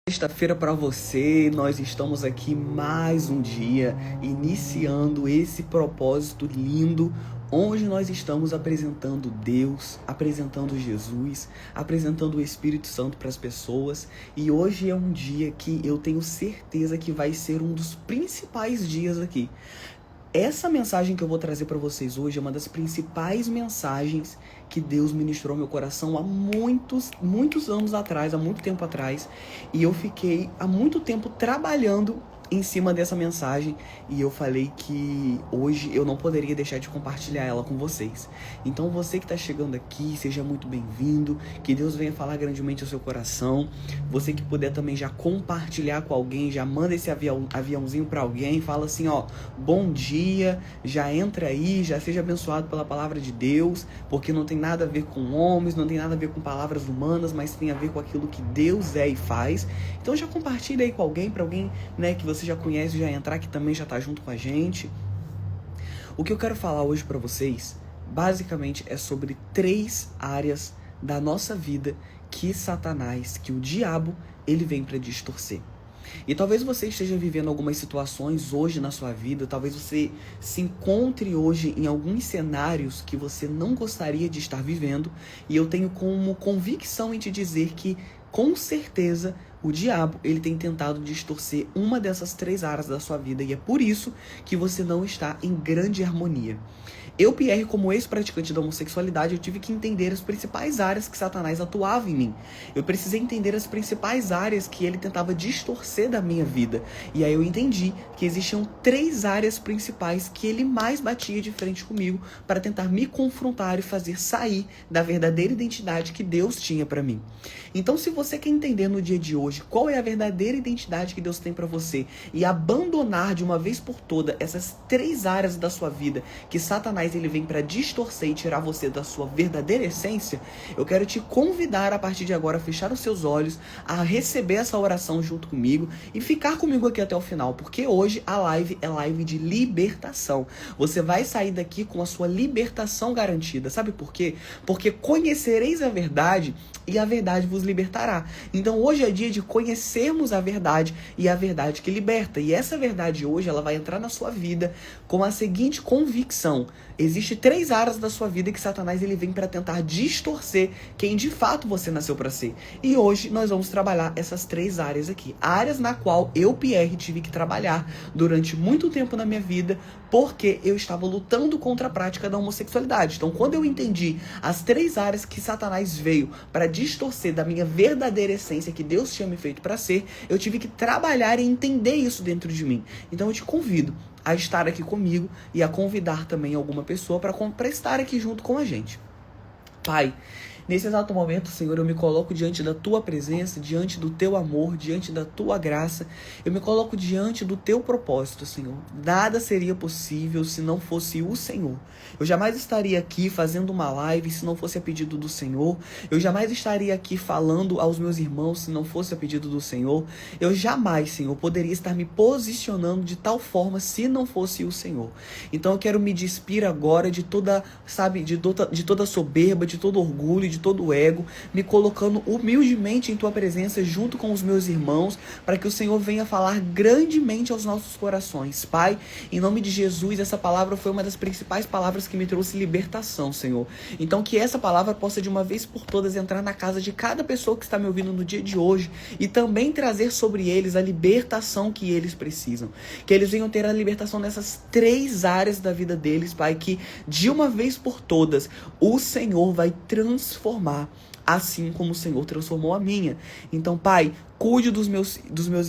Sexta-feira para você, nós estamos aqui mais um dia, iniciando esse propósito lindo, onde nós estamos apresentando Deus, apresentando Jesus, apresentando o Espírito Santo para as pessoas. E hoje é um dia que eu tenho certeza que vai ser um dos principais dias aqui. Essa mensagem que eu vou trazer para vocês hoje é uma das principais mensagens que Deus ministrou ao meu coração há muitos anos atrás, há muito tempo atrás. E eu fiquei há muito tempo trabalhando em cima dessa mensagem e eu falei que hoje eu não poderia deixar de compartilhar ela com vocês. Então você que está chegando aqui, seja muito bem-vindo, que Deus venha falar grandemente ao seu coração. Você que puder também já compartilhar com alguém, já manda esse aviãozinho para alguém, fala assim, ó, bom dia, já entra aí, já seja abençoado pela palavra de Deus, porque não tem nada a ver com homens, não tem nada a ver com palavras humanas, mas tem a ver com aquilo que Deus é e faz. Então já compartilha aí com alguém, para alguém, né, que você já conhece, já entrar, que também já tá junto com a gente. O que eu quero falar hoje para vocês, basicamente, é sobre 3 áreas da nossa vida que Satanás, que o diabo, ele vem para distorcer. E talvez você esteja vivendo algumas situações hoje na sua vida, talvez você se encontre hoje em alguns cenários que você não gostaria de estar vivendo, e eu tenho como convicção em te dizer que, com certeza, o diabo, ele tem tentado distorcer uma dessas 3 áreas da sua vida, e é por isso que você não está em grande harmonia. Eu, Pierre, como ex-praticante da homossexualidade, eu tive que entender as principais áreas que Satanás atuava em mim. Eu precisei entender as principais áreas que ele tentava distorcer da minha vida. E aí eu entendi que existiam 3 áreas principais que ele mais batia de frente comigo para tentar me confrontar e fazer sair da verdadeira identidade que Deus tinha para mim. Então, se você quer entender no dia de hoje qual é a verdadeira identidade que Deus tem para você e abandonar de uma vez por toda essas 3 áreas da sua vida que Satanás ele vem para distorcer e tirar você da sua verdadeira essência, eu quero te convidar a partir de agora a fechar os seus olhos, a receber essa oração junto comigo e ficar comigo aqui até o final, porque hoje a live é live de libertação. Você vai sair daqui com a sua libertação garantida. Sabe por quê? Porque conhecereis a verdade e a verdade vos libertará. Então hoje é dia de conhecermos a verdade e a verdade que liberta. E essa verdade hoje, ela vai entrar na sua vida com a seguinte convicção: existe 3 áreas da sua vida que Satanás ele vem para tentar distorcer quem de fato você nasceu para ser. E hoje nós vamos trabalhar essas 3 áreas aqui. Áreas na qual eu, Pierre, tive que trabalhar durante muito tempo na minha vida, porque eu estava lutando contra a prática da homossexualidade. Então, quando eu entendi as 3 áreas que Satanás veio para distorcer da minha verdadeira essência que Deus tinha me feito para ser, eu tive que trabalhar e entender isso dentro de mim. Então eu te convido a estar aqui comigo e a convidar também alguma pessoa para estar aqui junto com a gente. Pai, nesse exato momento, Senhor, eu me coloco diante da Tua presença, diante do Teu amor, diante da Tua graça. Eu me coloco diante do Teu propósito, Senhor. Nada seria possível se não fosse o Senhor. Eu jamais estaria aqui fazendo uma live se não fosse a pedido do Senhor. Eu jamais estaria aqui falando aos meus irmãos se não fosse a pedido do Senhor. Eu jamais, Senhor, poderia estar me posicionando de tal forma se não fosse o Senhor. Então eu quero me despir agora de toda, de toda soberba, de todo orgulho, de todo ego, me colocando humildemente em Tua presença junto com os meus irmãos, para que o Senhor venha falar grandemente aos nossos corações. Pai, em nome de Jesus, essa palavra foi uma das principais palavras que me trouxe libertação, Senhor. Então que essa palavra possa de uma vez por todas entrar na casa de cada pessoa que está me ouvindo no dia de hoje e também trazer sobre eles a libertação que eles precisam. Que eles venham ter a libertação nessas 3 áreas da vida deles, Pai, que de uma vez por todas o Senhor vai transformar, assim como o Senhor transformou a minha. Então, Pai, cuide dos meus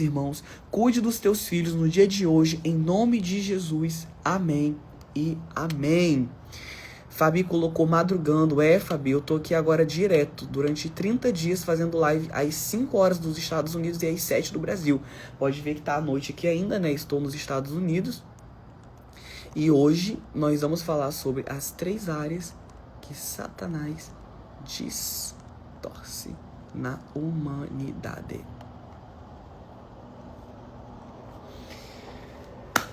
irmãos, cuide dos Teus filhos no dia de hoje, em nome de Jesus. Amém e amém. Fabi colocou madrugando. Fabi, eu tô aqui agora direto, durante 30 dias fazendo live às 5 horas dos Estados Unidos e às 7 do Brasil. Pode ver que tá à noite aqui ainda, né? Estou nos Estados Unidos. E hoje nós vamos falar sobre as 3 áreas que Satanás distorce na humanidade.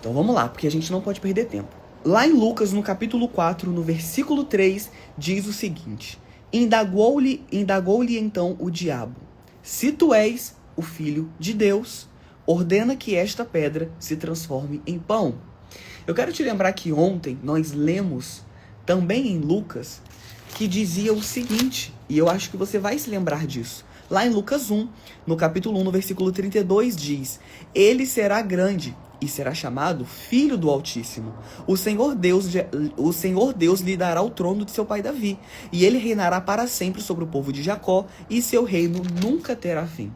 Então vamos lá, porque a gente não pode perder tempo. Lá em Lucas, no capítulo 4, no versículo 3, diz o seguinte: Indagou-lhe então o diabo: Se tu és o Filho de Deus. Ordena que esta pedra se transforme em pão. Eu quero te lembrar que ontem nós lemos também em Lucas que dizia o seguinte, e eu acho que você vai se lembrar disso. Lá em Lucas 1, no capítulo 1, no versículo 32, diz: Ele será grande e será chamado Filho do Altíssimo. O Senhor Deus lhe dará o trono de seu pai Davi, e ele reinará para sempre sobre o povo de Jacó, e seu reino nunca terá fim.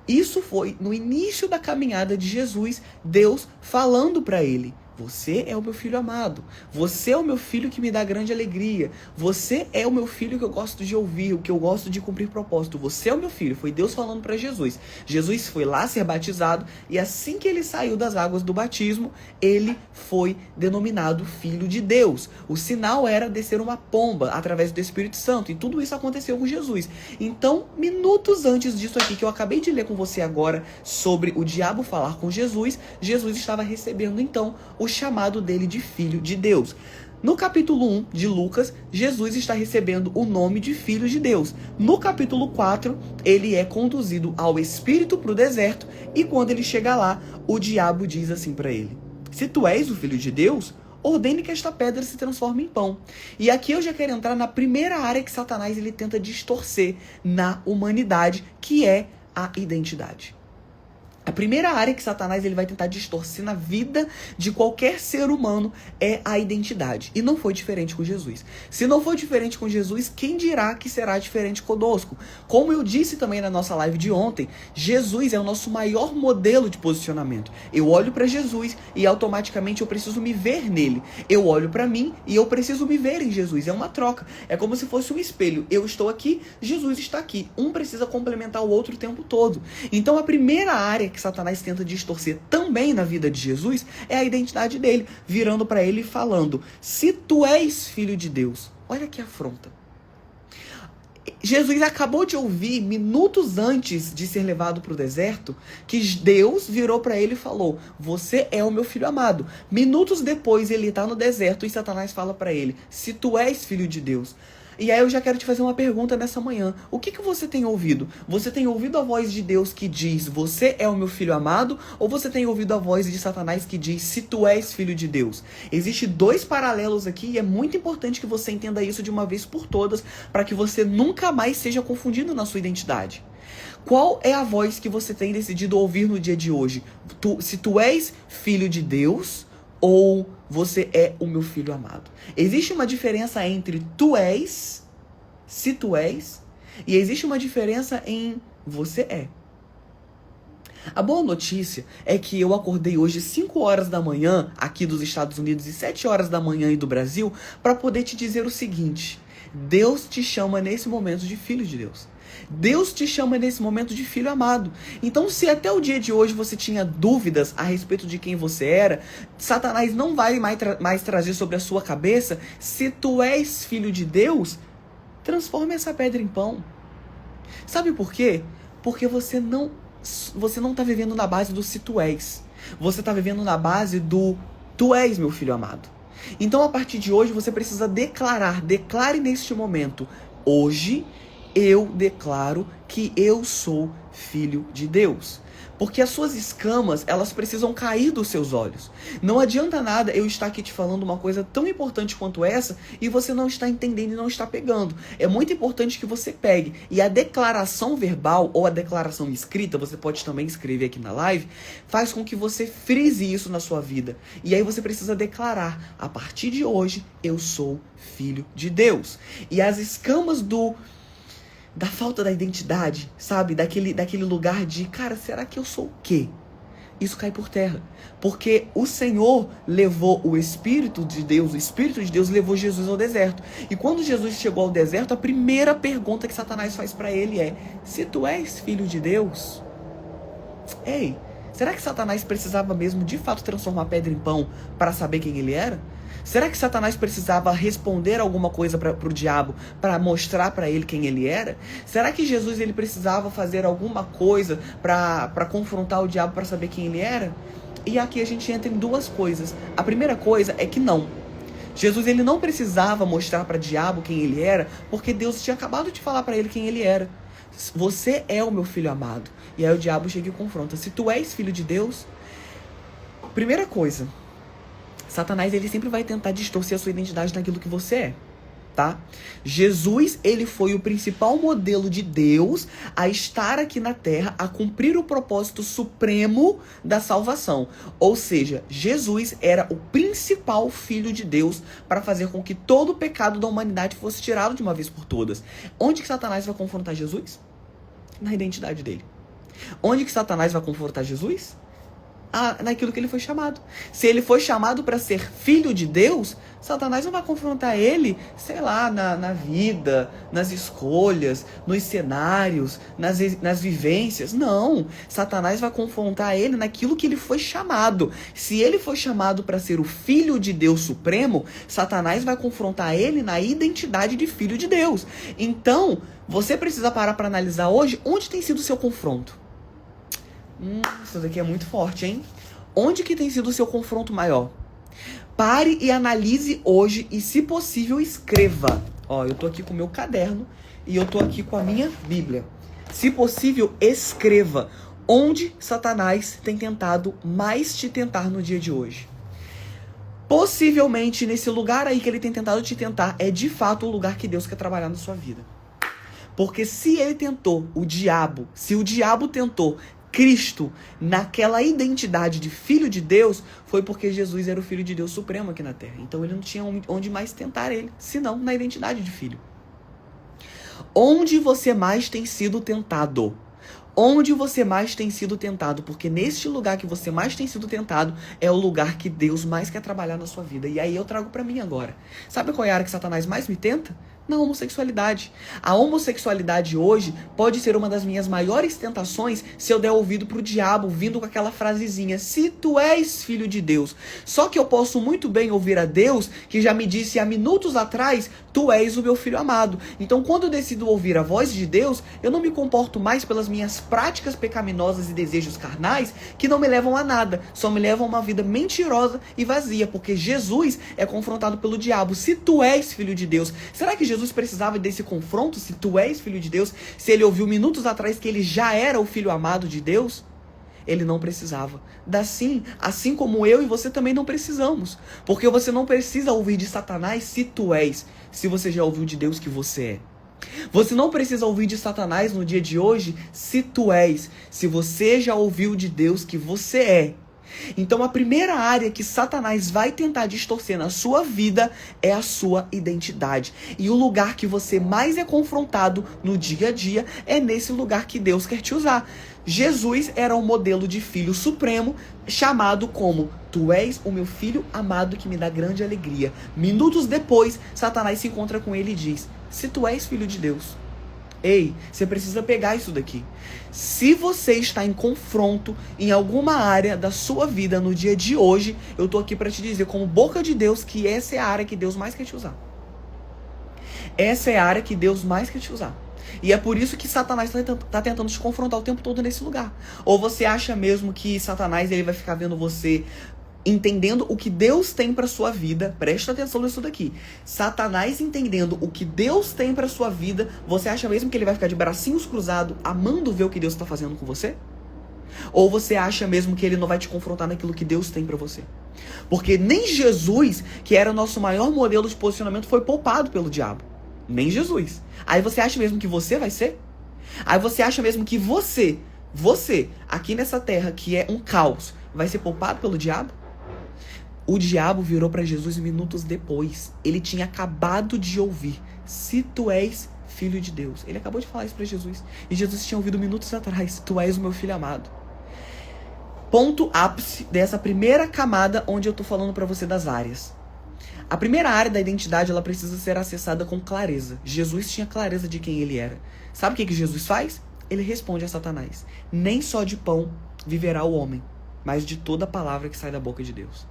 Isso foi no início da caminhada de Jesus, Deus falando para ele: você é o meu filho amado. Você é o meu filho que me dá grande alegria. Você é o meu filho que eu gosto de ouvir, o que eu gosto de cumprir propósito. Você é o meu filho. Foi Deus falando para Jesus. Jesus foi lá ser batizado e assim que ele saiu das águas do batismo, ele foi denominado Filho de Deus. O sinal era descer uma pomba através do Espírito Santo. E tudo isso aconteceu com Jesus. Então, minutos antes disso aqui que eu acabei de ler com você agora sobre o diabo falar com Jesus, Jesus estava recebendo então o chamado dele de Filho de Deus. No capítulo 1 de Lucas, Jesus está recebendo o nome de Filho de Deus. No capítulo 4, ele é conduzido ao Espírito para o deserto, e quando ele chega lá, o diabo diz assim para ele: se tu és o Filho de Deus, ordene que esta pedra se transforme em pão. E aqui eu já quero entrar na primeira área que Satanás ele tenta distorcer na humanidade, que é a identidade. A primeira área que Satanás ele vai tentar distorcer na vida de qualquer ser humano é a identidade. E não foi diferente com Jesus. Se não foi diferente com Jesus, quem dirá que será diferente conosco? Como eu disse também na nossa live de ontem, Jesus é o nosso maior modelo de posicionamento. Eu olho para Jesus e automaticamente eu preciso me ver nele. Eu olho para mim e eu preciso me ver em Jesus. É uma troca. É como se fosse um espelho. Eu estou aqui, Jesus está aqui. Um precisa complementar o outro o tempo todo. Então a primeira área que Satanás tenta distorcer também na vida de Jesus é a identidade dele, virando para ele e falando: se tu és filho de Deus. Olha que afronta. Jesus acabou de ouvir, minutos antes de ser levado para o deserto, que Deus virou para ele e falou: você é o meu filho amado. Minutos depois ele está no deserto e Satanás fala para ele: se tu és filho de Deus. E aí eu já quero te fazer uma pergunta nessa manhã. O que você tem ouvido? Você tem ouvido a voz de Deus que diz: você é o meu filho amado? Ou você tem ouvido a voz de Satanás que diz: se tu és filho de Deus? Existem dois paralelos aqui e é muito importante que você entenda isso de uma vez por todas, para que você nunca mais seja confundido na sua identidade. Qual é a voz que você tem decidido ouvir no dia de hoje? Se tu és filho de Deus ou você é o meu filho amado? Existe uma diferença entre tu és, se tu és, e existe uma diferença em você é. A boa notícia é que eu acordei hoje 5 horas da manhã aqui dos Estados Unidos e 7 horas da manhã aí do Brasil para poder te dizer o seguinte: Deus te chama nesse momento de filho de Deus. Deus te chama nesse momento de filho amado. Então, se até o dia de hoje você tinha dúvidas a respeito de quem você era, Satanás não vai mais trazer sobre a sua cabeça: se tu és filho de Deus, transforme essa pedra em pão. Sabe por quê? Porque você não está vivendo na base do se tu és. Você está vivendo na base do tu és meu filho amado. Então, a partir de hoje, você precisa declare neste momento: hoje eu declaro que eu sou filho de Deus. Porque as suas escamas, elas precisam cair dos seus olhos. Não adianta nada eu estar aqui te falando uma coisa tão importante quanto essa e você não está entendendo e não está pegando. É muito importante que você pegue. E a declaração verbal ou a declaração escrita, você pode também escrever aqui na live, faz com que você frise isso na sua vida. E aí você precisa declarar: a partir de hoje eu sou filho de Deus. E as escamas da falta da identidade, sabe? Daquele lugar de, cara, será que eu sou o quê? Isso cai por terra. Porque o Senhor levou o Espírito de Deus levou Jesus ao deserto. E quando Jesus chegou ao deserto, a primeira pergunta que Satanás faz para ele é: se tu és filho de Deus? Ei, será que Satanás precisava mesmo de fato transformar pedra em pão para saber quem ele era? Será que Satanás precisava responder alguma coisa para o diabo para mostrar para ele quem ele era? Será que Jesus ele precisava fazer alguma coisa para confrontar o diabo para saber quem ele era? E aqui a gente entra em duas coisas. A primeira coisa é que não. Jesus ele não precisava mostrar para o diabo quem ele era, porque Deus tinha acabado de falar para ele quem ele era. Você é o meu filho amado. E aí o diabo chega e confronta. Se tu és filho de Deus, primeira coisa, Satanás ele sempre vai tentar distorcer a sua identidade naquilo que você é. Tá? Jesus, ele foi o principal modelo de Deus a estar aqui na Terra, a cumprir o propósito supremo da salvação. Ou seja, Jesus era o principal filho de Deus para fazer com que todo o pecado da humanidade fosse tirado de uma vez por todas. Onde que Satanás vai confrontar Jesus? Na identidade dele. Onde que Satanás vai confrontar Jesus? Naquilo que ele foi chamado. Se ele foi chamado para ser filho de Deus, Satanás não vai confrontar ele, sei lá, na vida, nas escolhas, nos cenários, nas vivências. Não. Satanás vai confrontar ele naquilo que ele foi chamado. Se ele foi chamado para ser o filho de Deus supremo, Satanás vai confrontar ele na identidade de filho de Deus. Então, você precisa parar para analisar hoje onde tem sido o seu confronto. Isso daqui é muito forte, hein? Onde que tem sido o seu confronto maior? Pare e analise hoje e, se possível, escreva. Ó, eu tô aqui com o meu caderno e eu tô aqui com a minha Bíblia. Se possível, escreva. Onde Satanás tem tentado mais te tentar no dia de hoje? Possivelmente, nesse lugar aí que ele tem tentado te tentar, é de fato o lugar que Deus quer trabalhar na sua vida. Porque se ele tentou se o diabo tentou Cristo naquela identidade de filho de Deus, foi porque Jesus era o filho de Deus supremo aqui na Terra. Então ele não tinha onde mais tentar ele, senão na identidade de filho. Onde você mais tem sido tentado? Onde você mais tem sido tentado? Porque neste lugar que você mais tem sido tentado é o lugar que Deus mais quer trabalhar na sua vida. E aí eu trago pra mim agora. Sabe qual é a área que Satanás mais me tenta? Na homossexualidade. A homossexualidade hoje pode ser uma das minhas maiores tentações se eu der ouvido pro diabo vindo com aquela frasezinha: se tu és filho de Deus. Só que eu posso muito bem ouvir a Deus, que já me disse há minutos atrás: tu és o meu filho amado. Então quando eu decido ouvir a voz de Deus, eu não me comporto mais pelas minhas práticas pecaminosas e desejos carnais que não me levam a nada, só me levam a uma vida mentirosa e vazia, porque Jesus é confrontado pelo diabo: se tu és filho de Deus. Será que Jesus precisava desse confronto, se tu és filho de Deus, se ele ouviu minutos atrás que ele já era o filho amado de Deus? Ele não precisava. Assim como eu e você também não precisamos. Porque você não precisa ouvir de Satanás se tu és, se você já ouviu de Deus que você é. Você não precisa ouvir de Satanás no dia de hoje se tu és, se você já ouviu de Deus que você é. Então a primeira área que Satanás vai tentar distorcer na sua vida é a sua identidade. E o lugar que você mais é confrontado no dia a dia é nesse lugar que Deus quer te usar. Jesus era um modelo de filho supremo, chamado como: tu és o meu filho amado que me dá grande alegria. Minutos depois, Satanás se encontra com ele e diz: se tu és filho de Deus. Ei, você precisa pegar isso daqui. Se você está em confronto em alguma área da sua vida no dia de hoje, eu tô aqui para te dizer, como boca de Deus, que essa é a área que Deus mais quer te usar. Essa é a área que Deus mais quer te usar. E é por isso que Satanás tá tentando te confrontar o tempo todo nesse lugar. Ou você acha mesmo que Satanás ele vai ficar vendo você entendendo o que Deus tem para sua vida? Presta atenção nisso daqui. Satanás entendendo o que Deus tem para sua vida, você acha mesmo que ele vai ficar de bracinhos cruzados, amando ver o que Deus está fazendo com você? Ou você acha mesmo que ele não vai te confrontar naquilo que Deus tem para você? Porque nem Jesus, que era o nosso maior modelo de posicionamento, foi poupado pelo diabo. Nem Jesus. Aí você acha mesmo que você vai ser? Aí você acha mesmo que você, aqui nessa terra que é um caos, vai ser poupado pelo diabo? O diabo virou para Jesus minutos depois. Ele tinha acabado de ouvir: se tu és filho de Deus. Ele acabou de falar isso para Jesus. E Jesus tinha ouvido minutos atrás: tu és o meu filho amado. Ponto ápice dessa primeira camada onde eu tô falando para você das áreas. A primeira área da identidade, ela precisa ser acessada com clareza. Jesus tinha clareza de quem ele era. Sabe o que Jesus faz? Ele responde a Satanás: nem só de pão viverá o homem, mas de toda palavra que sai da boca de Deus.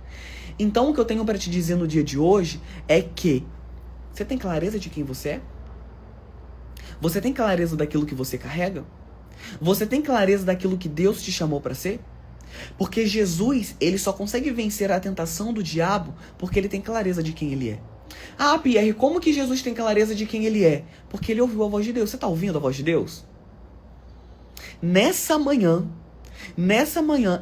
Então o que eu tenho para te dizer no dia de hoje é que você tem clareza de quem você é? Você tem clareza daquilo que você carrega? Você tem clareza daquilo que Deus te chamou para ser? Porque Jesus, ele só consegue vencer a tentação do diabo porque ele tem clareza de quem ele é. Ah, Pierre, como que Jesus tem clareza de quem ele é? Porque ele ouviu a voz de Deus. Você está ouvindo a voz de Deus? Nessa manhã,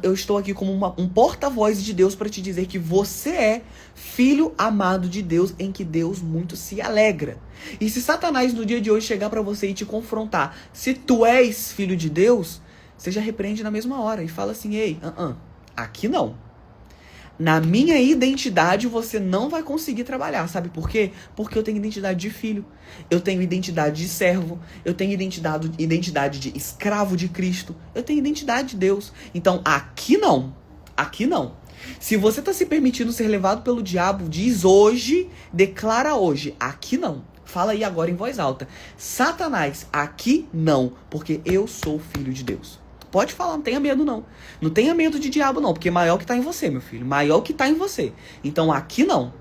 eu estou aqui como um porta-voz de Deus para te dizer que você é filho amado de Deus, em que Deus muito se alegra. E se Satanás no dia de hoje chegar para você e te confrontar, se tu és filho de Deus, você já repreende na mesma hora e fala assim: ei, aqui não. Na minha identidade você não vai conseguir trabalhar. Sabe por quê? Porque eu tenho identidade de filho. Eu tenho identidade de servo. Eu tenho identidade de escravo de Cristo. Eu tenho identidade de Deus. Então aqui não. Aqui não. Se você está se permitindo ser levado pelo diabo, diz hoje, declara hoje. Aqui não. Fala aí agora em voz alta. Satanás, aqui não. Porque eu sou filho de Deus. Pode falar, não tenha medo não. Não tenha medo de diabo não, porque maior que tá em você, meu filho. Maior que tá em você. Então aqui não.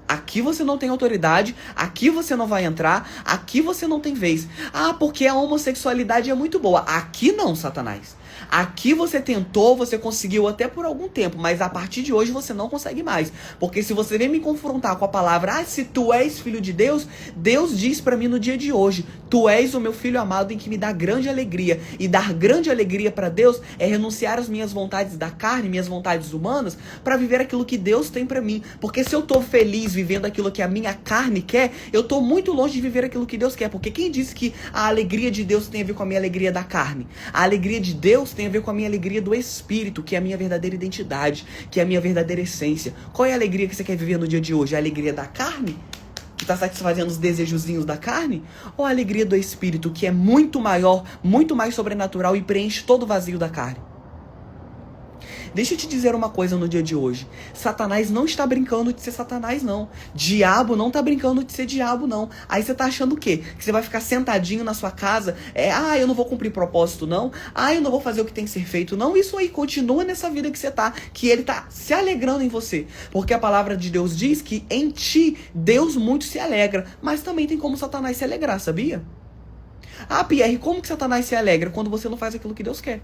Aqui você não tem autoridade, aqui você não vai entrar, aqui você não tem vez. Ah, porque a homossexualidade é muito boa. Aqui não, Satanás. Aqui você tentou, você conseguiu até por algum tempo, mas a partir de hoje você não consegue mais. Porque se você vem me confrontar com a palavra, se tu és filho de Deus, Deus diz pra mim no dia de hoje, tu és o meu filho amado em que me dá grande alegria. E dar grande alegria pra Deus é renunciar às minhas vontades da carne, minhas vontades humanas, pra viver aquilo que Deus tem pra mim. Porque se eu tô feliz vivendo aquilo que a minha carne quer, eu tô muito longe de viver aquilo que Deus quer. Porque quem disse que a alegria de Deus tem a ver com a minha alegria da carne? A alegria de Deus tem a ver com a minha alegria do Espírito, que é a minha verdadeira identidade, que é a minha verdadeira essência. Qual é a alegria que você quer viver no dia de hoje? A alegria da carne? Que está satisfazendo os desejozinhos da carne? Ou a alegria do Espírito, que é muito maior, muito mais sobrenatural e preenche todo o vazio da carne? Deixa eu te dizer uma coisa no dia de hoje. Satanás não está brincando de ser Satanás, não. Diabo não está brincando de ser diabo, não. Aí você tá achando o quê? Que você vai ficar sentadinho na sua casa? Eu não vou cumprir propósito, não. Eu não vou fazer o que tem que ser feito, não. Isso aí, continua nessa vida que você tá. Que ele tá se alegrando em você. Porque a palavra de Deus diz que em ti, Deus muito se alegra. Mas também tem como Satanás se alegrar, sabia? Pierre, como que Satanás se alegra? Quando você não faz aquilo que Deus quer.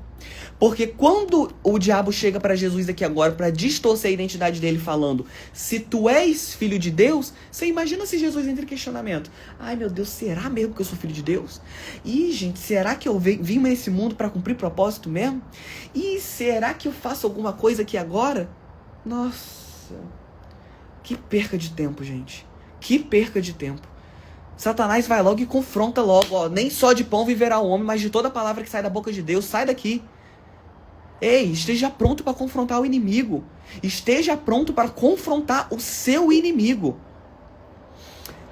Porque quando o diabo chega para Jesus aqui agora para distorcer a identidade dele falando, se tu és filho de Deus, você imagina se Jesus entra em questionamento. Ai meu Deus, será mesmo que eu sou filho de Deus? Ih, gente, será que eu vim nesse mundo para cumprir propósito mesmo? Ih, será que eu faço alguma coisa aqui agora? Nossa, que perca de tempo, gente. Que perca de tempo. Satanás vai logo e confronta logo, nem só de pão viverá o homem, mas de toda a palavra que sai da boca de Deus. Sai daqui. Ei, esteja pronto para confrontar o inimigo. Esteja pronto para confrontar o seu inimigo.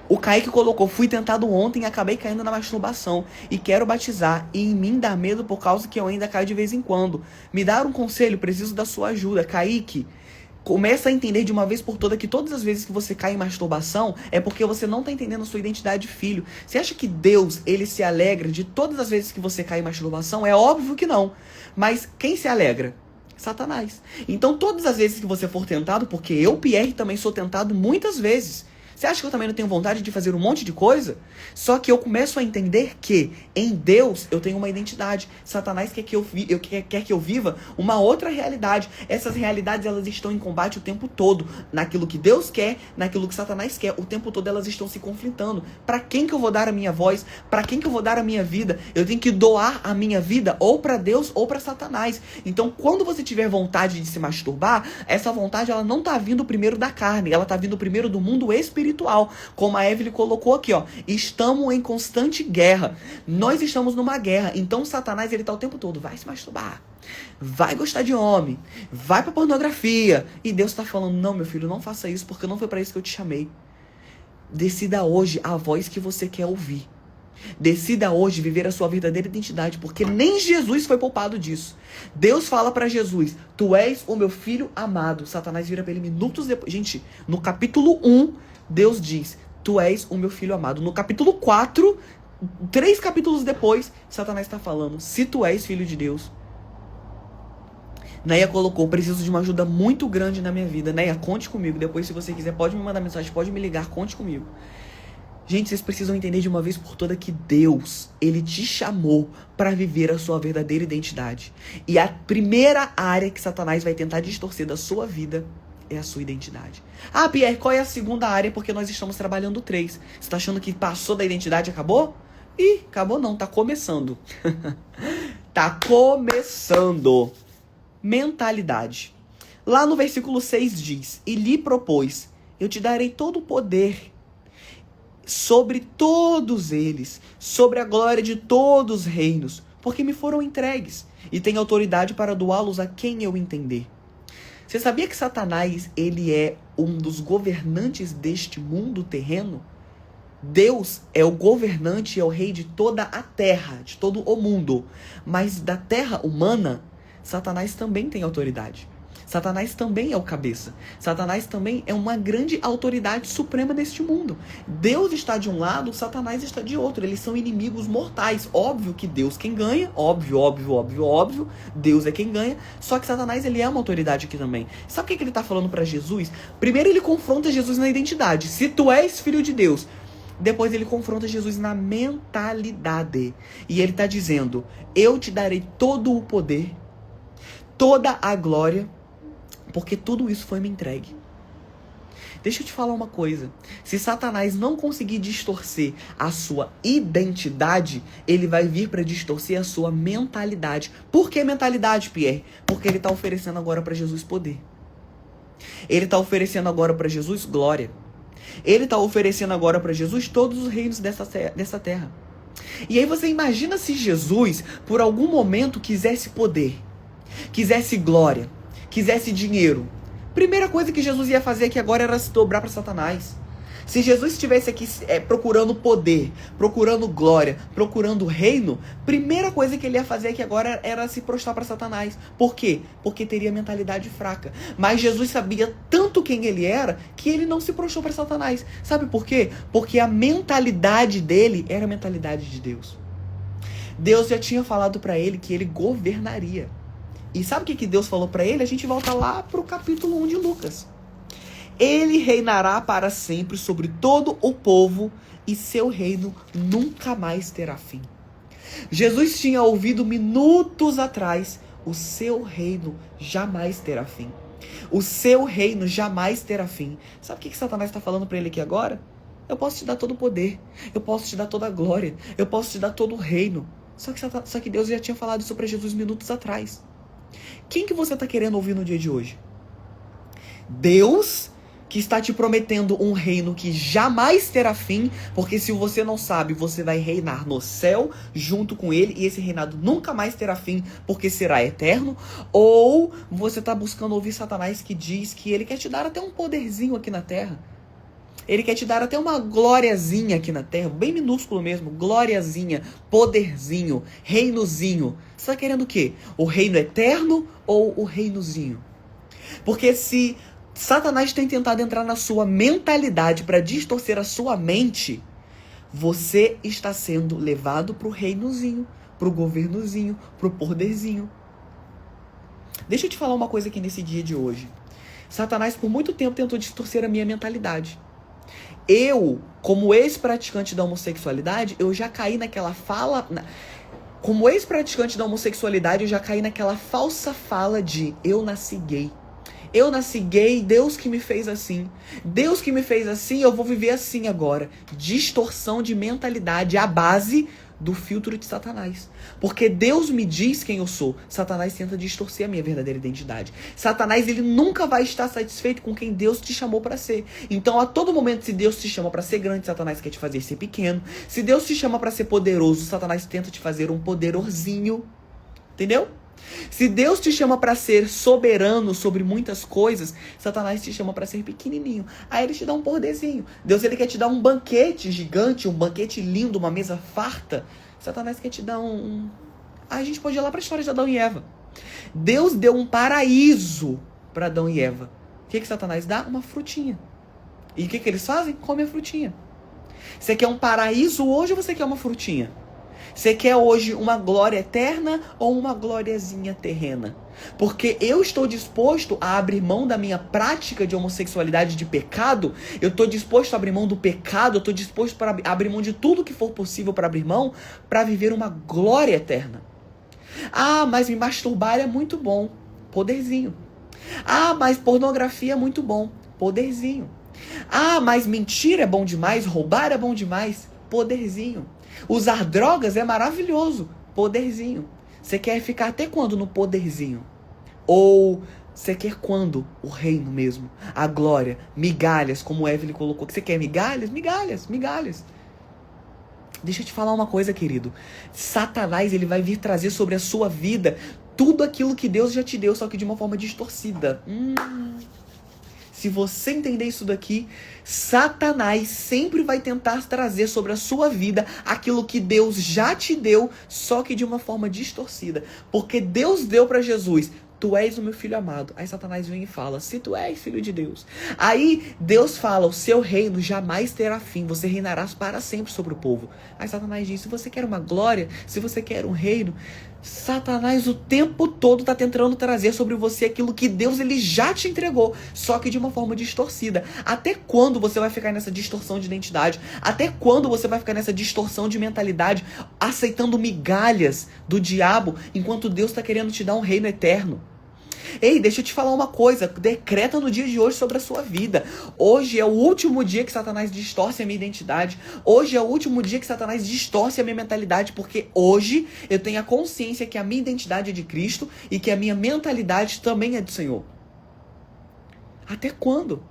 O Kaique colocou, fui tentado ontem e acabei caindo na masturbação. E quero batizar. E em mim dá medo por causa que eu ainda caio de vez em quando. Me dá um conselho, preciso da sua ajuda. Kaique, começa a entender de uma vez por toda que todas as vezes que você cai em masturbação é porque você não está entendendo a sua identidade de filho. Você acha que Deus, ele se alegra de todas as vezes que você cai em masturbação? É óbvio que não. Mas quem se alegra? Satanás. Então todas as vezes que você for tentado, porque eu, Pierre, também sou tentado muitas vezes. Você acha que eu também não tenho vontade de fazer um monte de coisa? Só que eu começo a entender que em Deus eu tenho uma identidade. Satanás quer que eu viva uma outra realidade. Essas realidades, elas estão em combate o tempo todo. Naquilo que Deus quer, naquilo que Satanás quer. O tempo todo elas estão se conflitando. Para quem que eu vou dar a minha voz? Para quem que eu vou dar a minha vida? Eu tenho que doar a minha vida ou para Deus ou para Satanás. Então quando você tiver vontade de se masturbar, essa vontade ela não tá vindo primeiro da carne. Ela tá vindo primeiro do mundo espiritual. Como a Evelyn colocou aqui, estamos em constante guerra. Nós estamos numa guerra. Então Satanás, ele tá o tempo todo, vai se masturbar, vai gostar de homem, vai pra pornografia. E Deus tá falando, não, meu filho, não faça isso, porque não foi pra isso que eu te chamei. Decida hoje a voz que você quer ouvir. Decida hoje viver a sua verdadeira identidade, porque nem Jesus foi poupado disso. Deus fala pra Jesus, tu és o meu filho amado. Satanás vira pra ele minutos depois. Gente, no capítulo 1, Deus diz, tu és o meu filho amado. No capítulo 4, 3 capítulos depois, Satanás está falando, se tu és filho de Deus. Neia colocou, preciso de uma ajuda muito grande na minha vida. Neia, conte comigo. Depois, se você quiser, pode me mandar mensagem, pode me ligar, conte comigo. Gente, vocês precisam entender de uma vez por toda que Deus, ele te chamou para viver a sua verdadeira identidade. E a primeira área que Satanás vai tentar distorcer da sua vida é a sua identidade. Pierre, qual é a segunda área? Porque nós estamos trabalhando 3. Você tá achando que passou da identidade e acabou? Acabou não, tá começando. Tá começando. Mentalidade. Lá no versículo 6 diz: e lhe propôs, eu te darei todo o poder sobre todos eles, sobre a glória de todos os reinos, porque me foram entregues, e tenho autoridade para doá-los a quem eu entender. Você sabia que Satanás, ele é um dos governantes deste mundo terreno? Deus é o governante, é o rei de toda a terra, de todo o mundo. Mas da terra humana, Satanás também tem autoridade. Satanás também é o cabeça. Satanás também é uma grande autoridade suprema neste mundo. Deus está de um lado, Satanás está de outro. Eles são inimigos mortais. Óbvio que Deus quem ganha. Óbvio. Deus é quem ganha. Só que Satanás, ele é uma autoridade aqui também. Sabe o que ele está falando para Jesus? Primeiro ele confronta Jesus na identidade. Se tu és filho de Deus. Depois ele confronta Jesus na mentalidade. E ele está dizendo: eu te darei todo o poder, toda a glória, porque tudo isso foi me entregue. Deixa eu te falar uma coisa. Se Satanás não conseguir distorcer a sua identidade, ele vai vir para distorcer a sua mentalidade. Por que mentalidade, Pierre? Porque ele está oferecendo agora para Jesus poder. Ele está oferecendo agora para Jesus glória. Ele está oferecendo agora para Jesus todos os reinos dessa terra. E aí você imagina se Jesus, por algum momento, quisesse poder, quisesse glória, quisesse dinheiro. Primeira coisa que Jesus ia fazer aqui agora era se dobrar para Satanás. Se Jesus estivesse aqui procurando poder, procurando glória, procurando reino, primeira coisa que ele ia fazer aqui agora era se prostrar para Satanás. Por quê? Porque teria mentalidade fraca. Mas Jesus sabia tanto quem ele era que ele não se prostrou para Satanás. Sabe por quê? Porque a mentalidade dele era a mentalidade de Deus. Deus já tinha falado para ele que ele governaria. E sabe o que Deus falou para ele? A gente volta lá para o capítulo 1 de Lucas. Ele reinará para sempre sobre todo o povo e seu reino nunca mais terá fim. Jesus tinha ouvido minutos atrás: o seu reino jamais terá fim. O seu reino jamais terá fim. Sabe o que Satanás está falando para ele aqui agora? Eu posso te dar todo o poder, eu posso te dar toda a glória, eu posso te dar todo o reino. Só que Deus já tinha falado isso para Jesus minutos atrás. Quem que você está querendo ouvir no dia de hoje? Deus, que está te prometendo um reino que jamais terá fim, porque se você não sabe, você vai reinar no céu junto com ele, e esse reinado nunca mais terá fim, porque será eterno. Ou você está buscando ouvir Satanás, que diz que ele quer te dar até um poderzinho aqui na terra. Ele quer te dar até uma gloriazinha aqui na terra, bem minúsculo mesmo, gloriazinha, poderzinho, reinozinho. Você está querendo o quê? O reino eterno ou o reinozinho? Porque se Satanás tem tentado entrar na sua mentalidade para distorcer a sua mente, você está sendo levado para o reinozinho, para o governozinho, para o poderzinho. Deixa eu te falar uma coisa aqui nesse dia de hoje. Satanás por muito tempo tentou distorcer a minha mentalidade. Eu, como ex-praticante da homossexualidade, eu já caí naquela fala... Como ex-praticante da homossexualidade, eu já caí naquela falsa fala de eu nasci gay. Eu nasci gay, Deus que me fez assim. Deus que me fez assim, eu vou viver assim agora. Distorção de mentalidade, a base do filtro de Satanás. Porque Deus me diz quem eu sou. Satanás tenta distorcer a minha verdadeira identidade. Satanás, ele nunca vai estar satisfeito com quem Deus te chamou para ser. Então, a todo momento, se Deus te chama para ser grande, Satanás quer te fazer ser pequeno. Se Deus te chama para ser poderoso, Satanás tenta te fazer um poderorzinho. Entendeu? Se Deus te chama para ser soberano sobre muitas coisas, Satanás te chama para ser pequenininho. Aí ele te dá um poderzinho. Deus, ele quer te dar um banquete gigante, um banquete lindo, uma mesa farta. Satanás quer te dar a gente pode ir lá para a história de Adão e Eva. Deus deu um paraíso para Adão e Eva. O que Satanás dá? Uma frutinha. E o que eles fazem? Comem a frutinha. Você quer um paraíso hoje ou você quer uma frutinha? Você quer hoje uma glória eterna ou uma gloriazinha terrena? Porque eu estou disposto a abrir mão da minha prática de homossexualidade, de pecado. Eu estou disposto a abrir mão do pecado. Eu estou disposto para abrir mão de tudo que for possível para abrir mão, para viver uma glória eterna. Ah, mas me masturbar é muito bom. Poderzinho. Ah, mas pornografia é muito bom. Poderzinho. Ah, mas mentira é bom demais. Roubar é bom demais. Poderzinho. Usar drogas é maravilhoso. Poderzinho. Você quer ficar até quando no poderzinho? Ou você quer quando o reino mesmo? A glória, migalhas, como Evelyn colocou. Que você quer migalhas? Migalhas, migalhas. Deixa eu te falar uma coisa, querido. Satanás, ele vai vir trazer sobre a sua vida tudo aquilo que Deus já te deu, só que de uma forma distorcida. Se você entender isso daqui, Satanás sempre vai tentar trazer sobre a sua vida aquilo que Deus já te deu, só que de uma forma distorcida. Porque Deus deu para Jesus: tu és o meu filho amado. Aí Satanás vem e fala: se tu és filho de Deus. Aí Deus fala: o seu reino jamais terá fim. Você reinarás para sempre sobre o povo. Aí Satanás diz: se você quer uma glória, se você quer um reino, Satanás o tempo todo está tentando trazer sobre você aquilo que Deus ele já te entregou, só que de uma forma distorcida. Até quando você vai ficar nessa distorção de identidade? Até quando você vai ficar nessa distorção de mentalidade, aceitando migalhas do diabo, enquanto Deus está querendo te dar um reino eterno? Ei, deixa eu te falar uma coisa. Decreta no dia de hoje sobre a sua vida. Hoje é o último dia que Satanás distorce a minha identidade. Hoje é o último dia que Satanás distorce a minha mentalidade, porque hoje eu tenho a consciência que a minha identidade é de Cristo e que a minha mentalidade também é do Senhor. Até quando?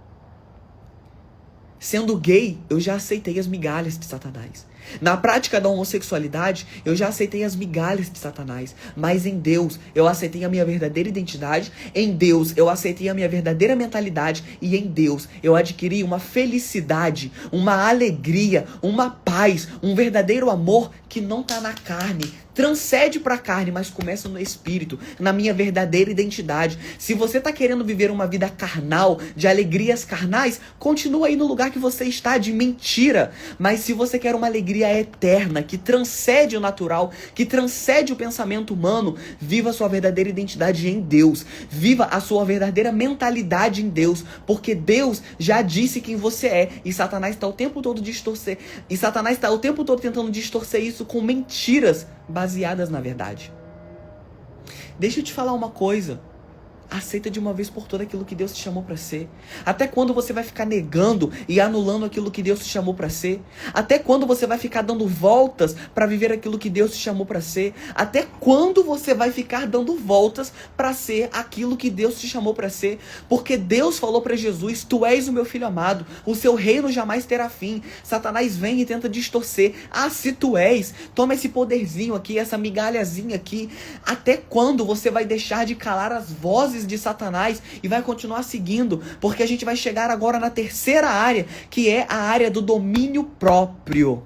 Sendo gay, eu já aceitei as migalhas de Satanás. Na prática da homossexualidade, eu já aceitei as migalhas de Satanás. Mas em Deus, eu aceitei a minha verdadeira identidade. Em Deus, eu aceitei a minha verdadeira mentalidade. E em Deus, eu adquiri uma felicidade, uma alegria, uma paz, um verdadeiro amor que não está na carne. Transcende para a carne, mas começa no espírito, na minha verdadeira identidade. Se você está querendo viver uma vida carnal, de alegrias carnais, continua aí no lugar que você está, de mentira. Mas se você quer uma alegria eterna, que transcende o natural, que transcende o pensamento humano, viva a sua verdadeira identidade em Deus. Viva a sua verdadeira mentalidade em Deus, porque Deus já disse quem você é, e Satanás está o tempo todo tentando distorcer isso com mentiras baseadas na verdade. Deixa eu te falar uma coisa. Aceita de uma vez por todas aquilo que Deus te chamou para ser. Até quando você vai ficar negando e anulando aquilo que Deus te chamou para ser? Até quando você vai ficar dando voltas para viver aquilo que Deus te chamou para ser? Até quando você vai ficar dando voltas para ser aquilo que Deus te chamou para ser? Porque Deus falou para Jesus: tu és o meu filho amado, o seu reino jamais terá fim. Satanás vem e tenta distorcer. Ah, se tu és, toma esse poderzinho aqui, essa migalhazinha aqui. Até quando você vai deixar de calar as vozes de Satanás e vai continuar seguindo? Porque a gente vai chegar agora na terceira área, que é a área do domínio próprio.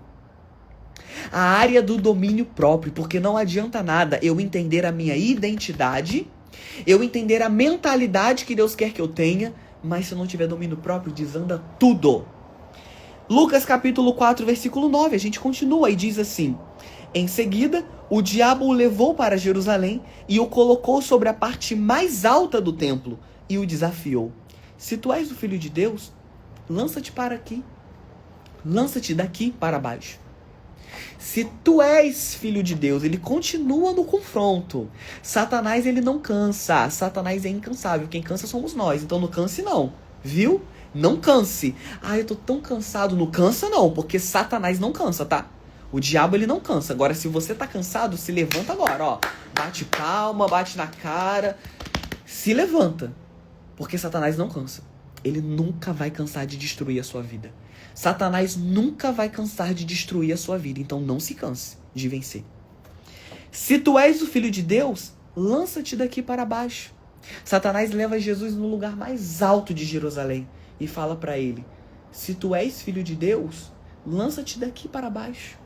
A área do domínio próprio, porque não adianta nada eu entender a minha identidade, eu entender a mentalidade que Deus quer que eu tenha, mas se eu não tiver domínio próprio, desanda tudo. Lucas capítulo 4, versículo 9, a gente continua e diz assim: em seguida, o diabo o levou para Jerusalém e o colocou sobre a parte mais alta do templo e o desafiou: se tu és o filho de Deus, lança-te para aqui. Lança-te daqui para baixo. Se tu és filho de Deus, ele continua no confronto. Satanás, ele não cansa. Satanás é incansável. Quem cansa somos nós. Então não canse não. Viu? Não canse. Ah, eu tô tão cansado. Não cansa não, porque Satanás não cansa, tá? O diabo, ele não cansa. Agora, se você tá cansado, se levanta agora, ó. Bate palma, bate na cara. Se levanta. Porque Satanás não cansa. Ele nunca vai cansar de destruir a sua vida. Satanás nunca vai cansar de destruir a sua vida. Então não se canse de vencer. Se tu és o filho de Deus, lança-te daqui para baixo. Satanás leva Jesus no lugar mais alto de Jerusalém e fala para ele: se tu és filho de Deus, lança-te daqui para baixo.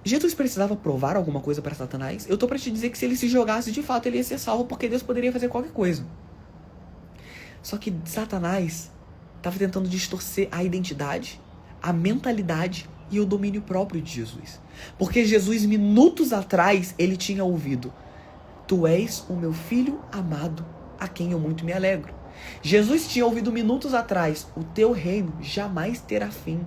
Jesus precisava provar alguma coisa para Satanás? Eu tô para te dizer que se ele se jogasse, de fato ele ia ser salvo, porque Deus poderia fazer qualquer coisa. Só que Satanás estava tentando distorcer a identidade, a mentalidade e o domínio próprio de Jesus. Porque Jesus, minutos atrás, ele tinha ouvido: tu és o meu filho amado, a quem eu muito me alegro. Jesus tinha ouvido minutos atrás: o teu reino jamais terá fim.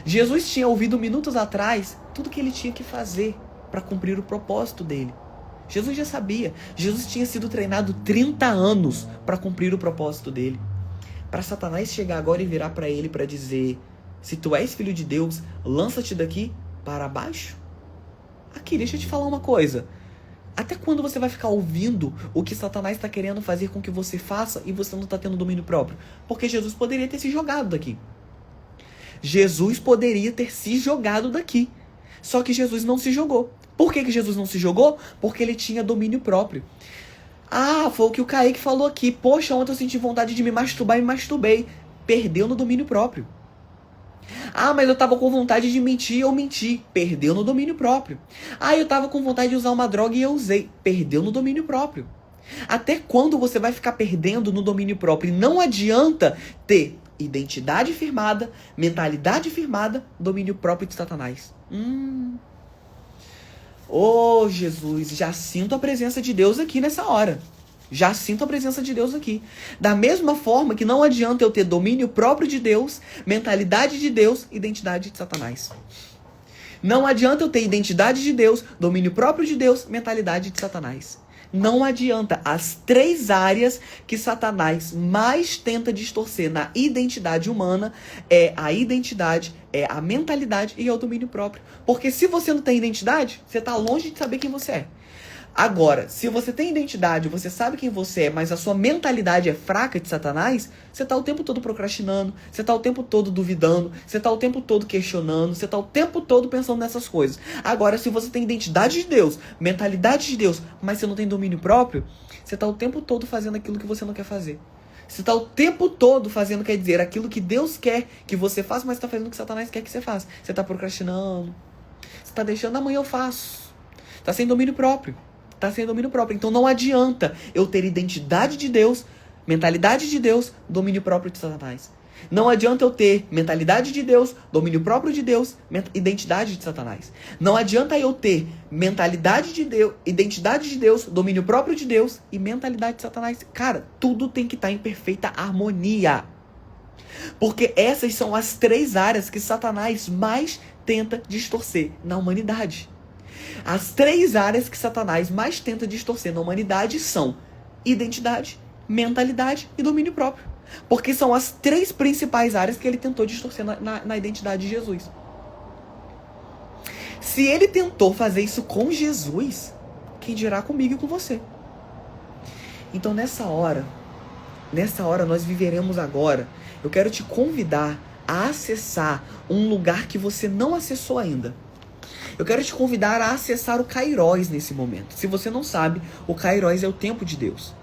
Jesus tinha ouvido minutos atrás tudo que ele tinha que fazer para cumprir o propósito dele. Jesus já sabia. Jesus tinha sido treinado 30 anos para cumprir o propósito dele. Para Satanás chegar agora e virar para ele para dizer: se tu és filho de Deus, lança-te daqui para baixo. Aqui, deixa eu te falar uma coisa. Até quando você vai ficar ouvindo o que Satanás está querendo fazer com que você faça e você não está tendo domínio próprio? Porque Jesus poderia ter se jogado daqui. Jesus poderia ter se jogado daqui. Só que Jesus não se jogou. Por que Jesus não se jogou? Porque ele tinha domínio próprio. Ah, foi o que o Kaique falou aqui. Poxa, ontem eu senti vontade de me masturbar e me masturbei. Perdeu no domínio próprio. Ah, mas eu tava com vontade de mentir e eu menti. Perdeu no domínio próprio. Ah, eu tava com vontade de usar uma droga e eu usei. Perdeu no domínio próprio. Até quando você vai ficar perdendo no domínio próprio? E não adianta ter identidade firmada, mentalidade firmada, domínio próprio de Satanás. Oh, Jesus, já sinto a presença de Deus aqui nessa hora. Já sinto a presença de Deus aqui. Da mesma forma que não adianta eu ter domínio próprio de Deus, mentalidade de Deus, identidade de Satanás. Não adianta eu ter identidade de Deus, domínio próprio de Deus, mentalidade de Satanás. Não adianta. As 3 áreas que Satanás mais tenta distorcer na identidade humana é a identidade, é a mentalidade e é o domínio próprio. Porque se você não tem identidade, você está longe de saber quem você é. Agora, se você tem identidade, você sabe quem você é, mas a sua mentalidade é fraca de Satanás, você tá o tempo todo procrastinando, você tá o tempo todo duvidando, você tá o tempo todo questionando, você tá o tempo todo pensando nessas coisas. Agora, se você tem identidade de Deus, mentalidade de Deus, mas você não tem domínio próprio, você tá o tempo todo fazendo aquilo que você não quer fazer. Você tá o tempo todo fazendo, quer dizer, aquilo que Deus quer que você faça, mas você tá fazendo o que Satanás quer que você faça. Você tá procrastinando, você tá deixando amanhã eu faço. Tá sem domínio próprio. Tá sem domínio próprio. Então não adianta eu ter identidade de Deus, mentalidade de Deus, domínio próprio de Satanás. Não adianta eu ter mentalidade de Deus, domínio próprio de Deus, identidade de Satanás. Não adianta eu ter mentalidade de Deus, identidade de Deus, domínio próprio de Deus e mentalidade de Satanás. Cara, tudo tem que estar em perfeita harmonia. Porque essas são as 3 áreas que Satanás mais tenta distorcer na humanidade. As 3 áreas que Satanás mais tenta distorcer na humanidade são identidade, mentalidade e domínio próprio. Porque são as 3 principais áreas que ele tentou distorcer na identidade de Jesus. Se ele tentou fazer isso com Jesus, quem dirá comigo e com você? Então nessa hora nós viveremos agora. Eu quero te convidar a acessar um lugar que você não acessou ainda. Eu quero te convidar a acessar o Kairos nesse momento. Se você não sabe, o Kairos é o tempo de Deus.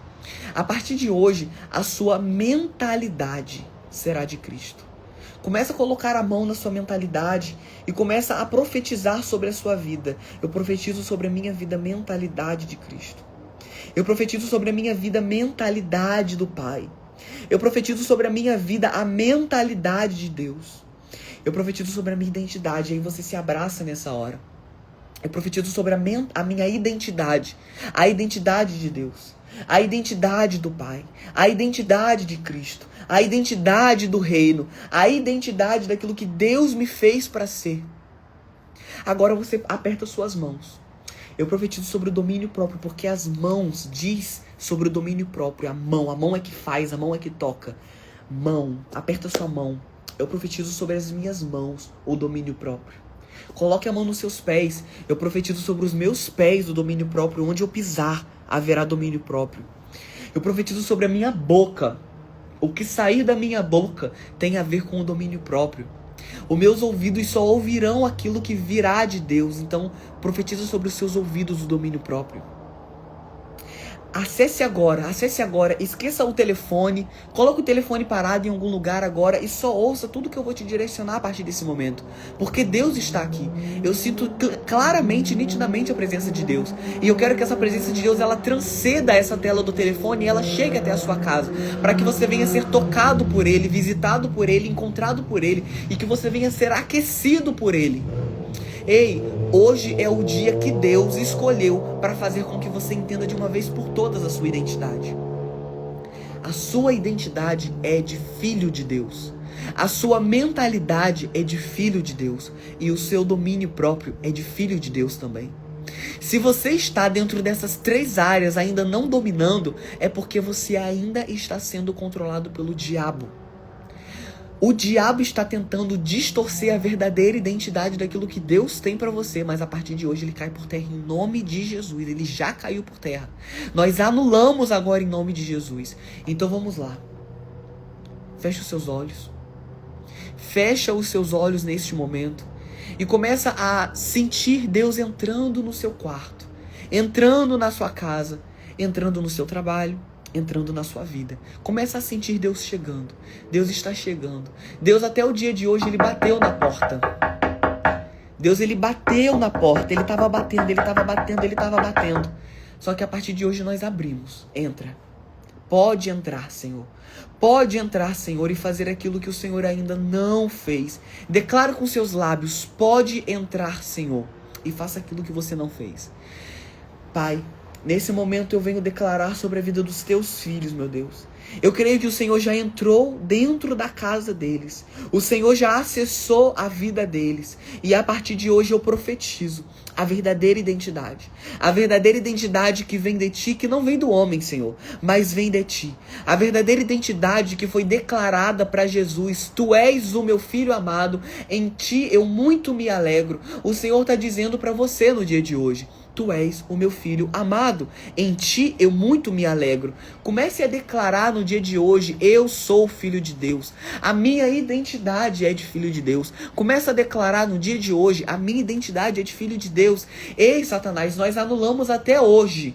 A partir de hoje, a sua mentalidade será de Cristo. Começa a colocar a mão na sua mentalidade e começa a profetizar sobre a sua vida. Eu profetizo sobre a minha vida mentalidade de Cristo. Eu profetizo sobre a minha vida mentalidade do Pai. Eu profetizo sobre a minha vida a mentalidade de Deus. Eu profetizo sobre a minha identidade. Aí você se abraça nessa hora. Eu profetizo sobre a minha identidade. A identidade de Deus. A identidade do Pai. A identidade de Cristo. A identidade do reino. A identidade daquilo que Deus me fez para ser. Agora você aperta suas mãos. Eu profetizo sobre o domínio próprio, porque as mãos diz sobre o domínio próprio. A mão é que faz, a mão é que toca. Mão, aperta sua mão. Eu profetizo sobre as minhas mãos o domínio próprio. Coloque a mão nos seus pés. Eu profetizo sobre os meus pés o domínio próprio. Onde eu pisar, haverá domínio próprio. Eu profetizo sobre a minha boca. O que sair da minha boca tem a ver com o domínio próprio. Os meus ouvidos só ouvirão aquilo que virá de Deus. Então, profetizo sobre os seus ouvidos o domínio próprio. Acesse agora, esqueça o telefone, coloque o telefone parado em algum lugar agora e só ouça tudo que eu vou te direcionar a partir desse momento. Porque Deus está aqui. Eu sinto claramente, nitidamente a presença de Deus. E eu quero que essa presença de Deus, ela transcenda essa tela do telefone e ela chegue até a sua casa. Para que você venha ser tocado por Ele, visitado por Ele, encontrado por Ele e que você venha ser aquecido por Ele. Ei, hoje é o dia que Deus escolheu para fazer com que você entenda de uma vez por todas a sua identidade. A sua identidade é de filho de Deus. A sua mentalidade é de filho de Deus. E o seu domínio próprio é de filho de Deus também. Se você está dentro dessas 3 áreas ainda não dominando, é porque você ainda está sendo controlado pelo diabo. O diabo está tentando distorcer a verdadeira identidade daquilo que Deus tem para você, mas a partir de hoje ele cai por terra em nome de Jesus. Ele já caiu por terra. Nós anulamos agora em nome de Jesus. Então vamos lá. Fecha os seus olhos. Fecha os seus olhos neste momento e começa a sentir Deus entrando no seu quarto, entrando na sua casa, entrando no seu trabalho, entrando na sua vida. Começa a sentir Deus chegando. Deus está chegando. Deus até o dia de hoje, ele bateu na porta. Deus, ele bateu na porta. Ele estava batendo, ele estava batendo, ele estava batendo. Só que a partir de hoje nós abrimos. Entra. Pode entrar, Senhor. Pode entrar, Senhor, e fazer aquilo que o Senhor ainda não fez. Declara com seus lábios, pode entrar, Senhor, e faça aquilo que você não fez. Pai, nesse momento eu venho declarar sobre a vida dos teus filhos, meu Deus. Eu creio que o Senhor já entrou dentro da casa deles. O Senhor já acessou a vida deles. E a partir de hoje eu profetizo a verdadeira identidade. A verdadeira identidade que vem de ti, que não vem do homem, Senhor, mas vem de ti. A verdadeira identidade que foi declarada para Jesus. Tu és o meu filho amado, em ti eu muito me alegro. O Senhor está dizendo para você no dia de hoje. Tu és o meu filho amado, em ti eu muito me alegro. Comece a declarar no dia de hoje, eu sou filho de Deus. A minha identidade é de filho de Deus. Comece a declarar no dia de hoje, a minha identidade é de filho de Deus. Ei, Satanás, nós anulamos até hoje.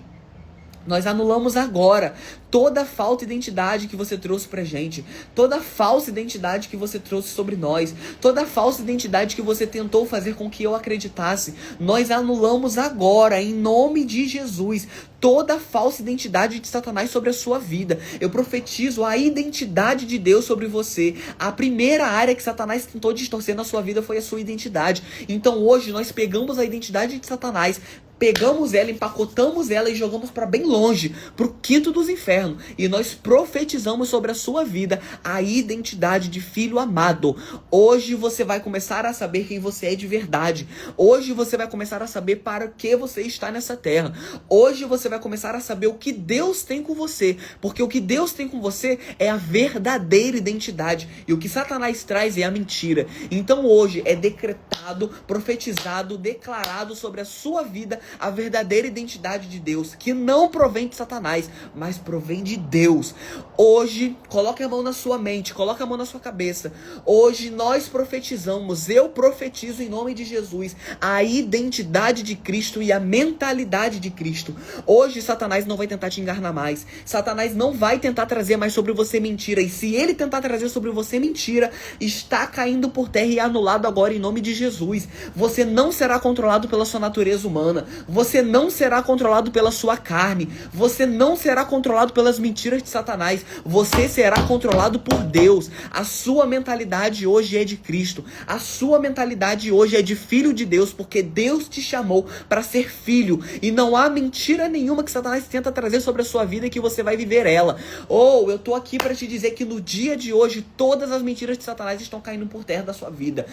Nós anulamos agora toda falta de identidade que você trouxe pra gente, toda falsa identidade que você trouxe sobre nós, toda falsa identidade que você tentou fazer com que eu acreditasse. Nós anulamos agora, em nome de Jesus, toda falsa identidade de Satanás sobre a sua vida. Eu profetizo a identidade de Deus sobre você. A primeira área que Satanás tentou distorcer na sua vida foi a sua identidade. Então hoje nós pegamos a identidade de Satanás, pegamos ela, empacotamos ela e jogamos para bem longe, pro quinto dos infernos. E nós profetizamos sobre a sua vida a identidade de filho amado. Hoje você vai começar a saber quem você é de verdade. Hoje você vai começar a saber para que você está nessa terra. Hoje você vai começar a saber o que Deus tem com você. Porque o que Deus tem com você é a verdadeira identidade. E o que Satanás traz é a mentira. Então hoje é decretado, profetizado, declarado sobre a sua vida a verdadeira identidade de Deus, que não provém de Satanás, mas provém de Deus. Hoje, coloque a mão na sua mente, coloque a mão na sua cabeça. Hoje nós profetizamos, eu profetizo em nome de Jesus, a identidade de Cristo e a mentalidade de Cristo. Hoje Satanás não vai tentar te enganar mais. Satanás não vai tentar trazer mais sobre você mentira. E se ele tentar trazer sobre você mentira, está caindo por terra e anulado agora em nome de Jesus. Você não será controlado pela sua natureza humana. Você não será controlado pela sua carne. Você não será controlado pelas mentiras de Satanás. Você será controlado por Deus. A sua mentalidade hoje é de Cristo. A sua mentalidade hoje é de filho de Deus, porque Deus te chamou para ser filho. E não há mentira nenhuma que Satanás tenta trazer sobre a sua vida que você vai viver ela. Ou eu tô aqui para te dizer que no dia de hoje todas as mentiras de Satanás estão caindo por terra da sua vida.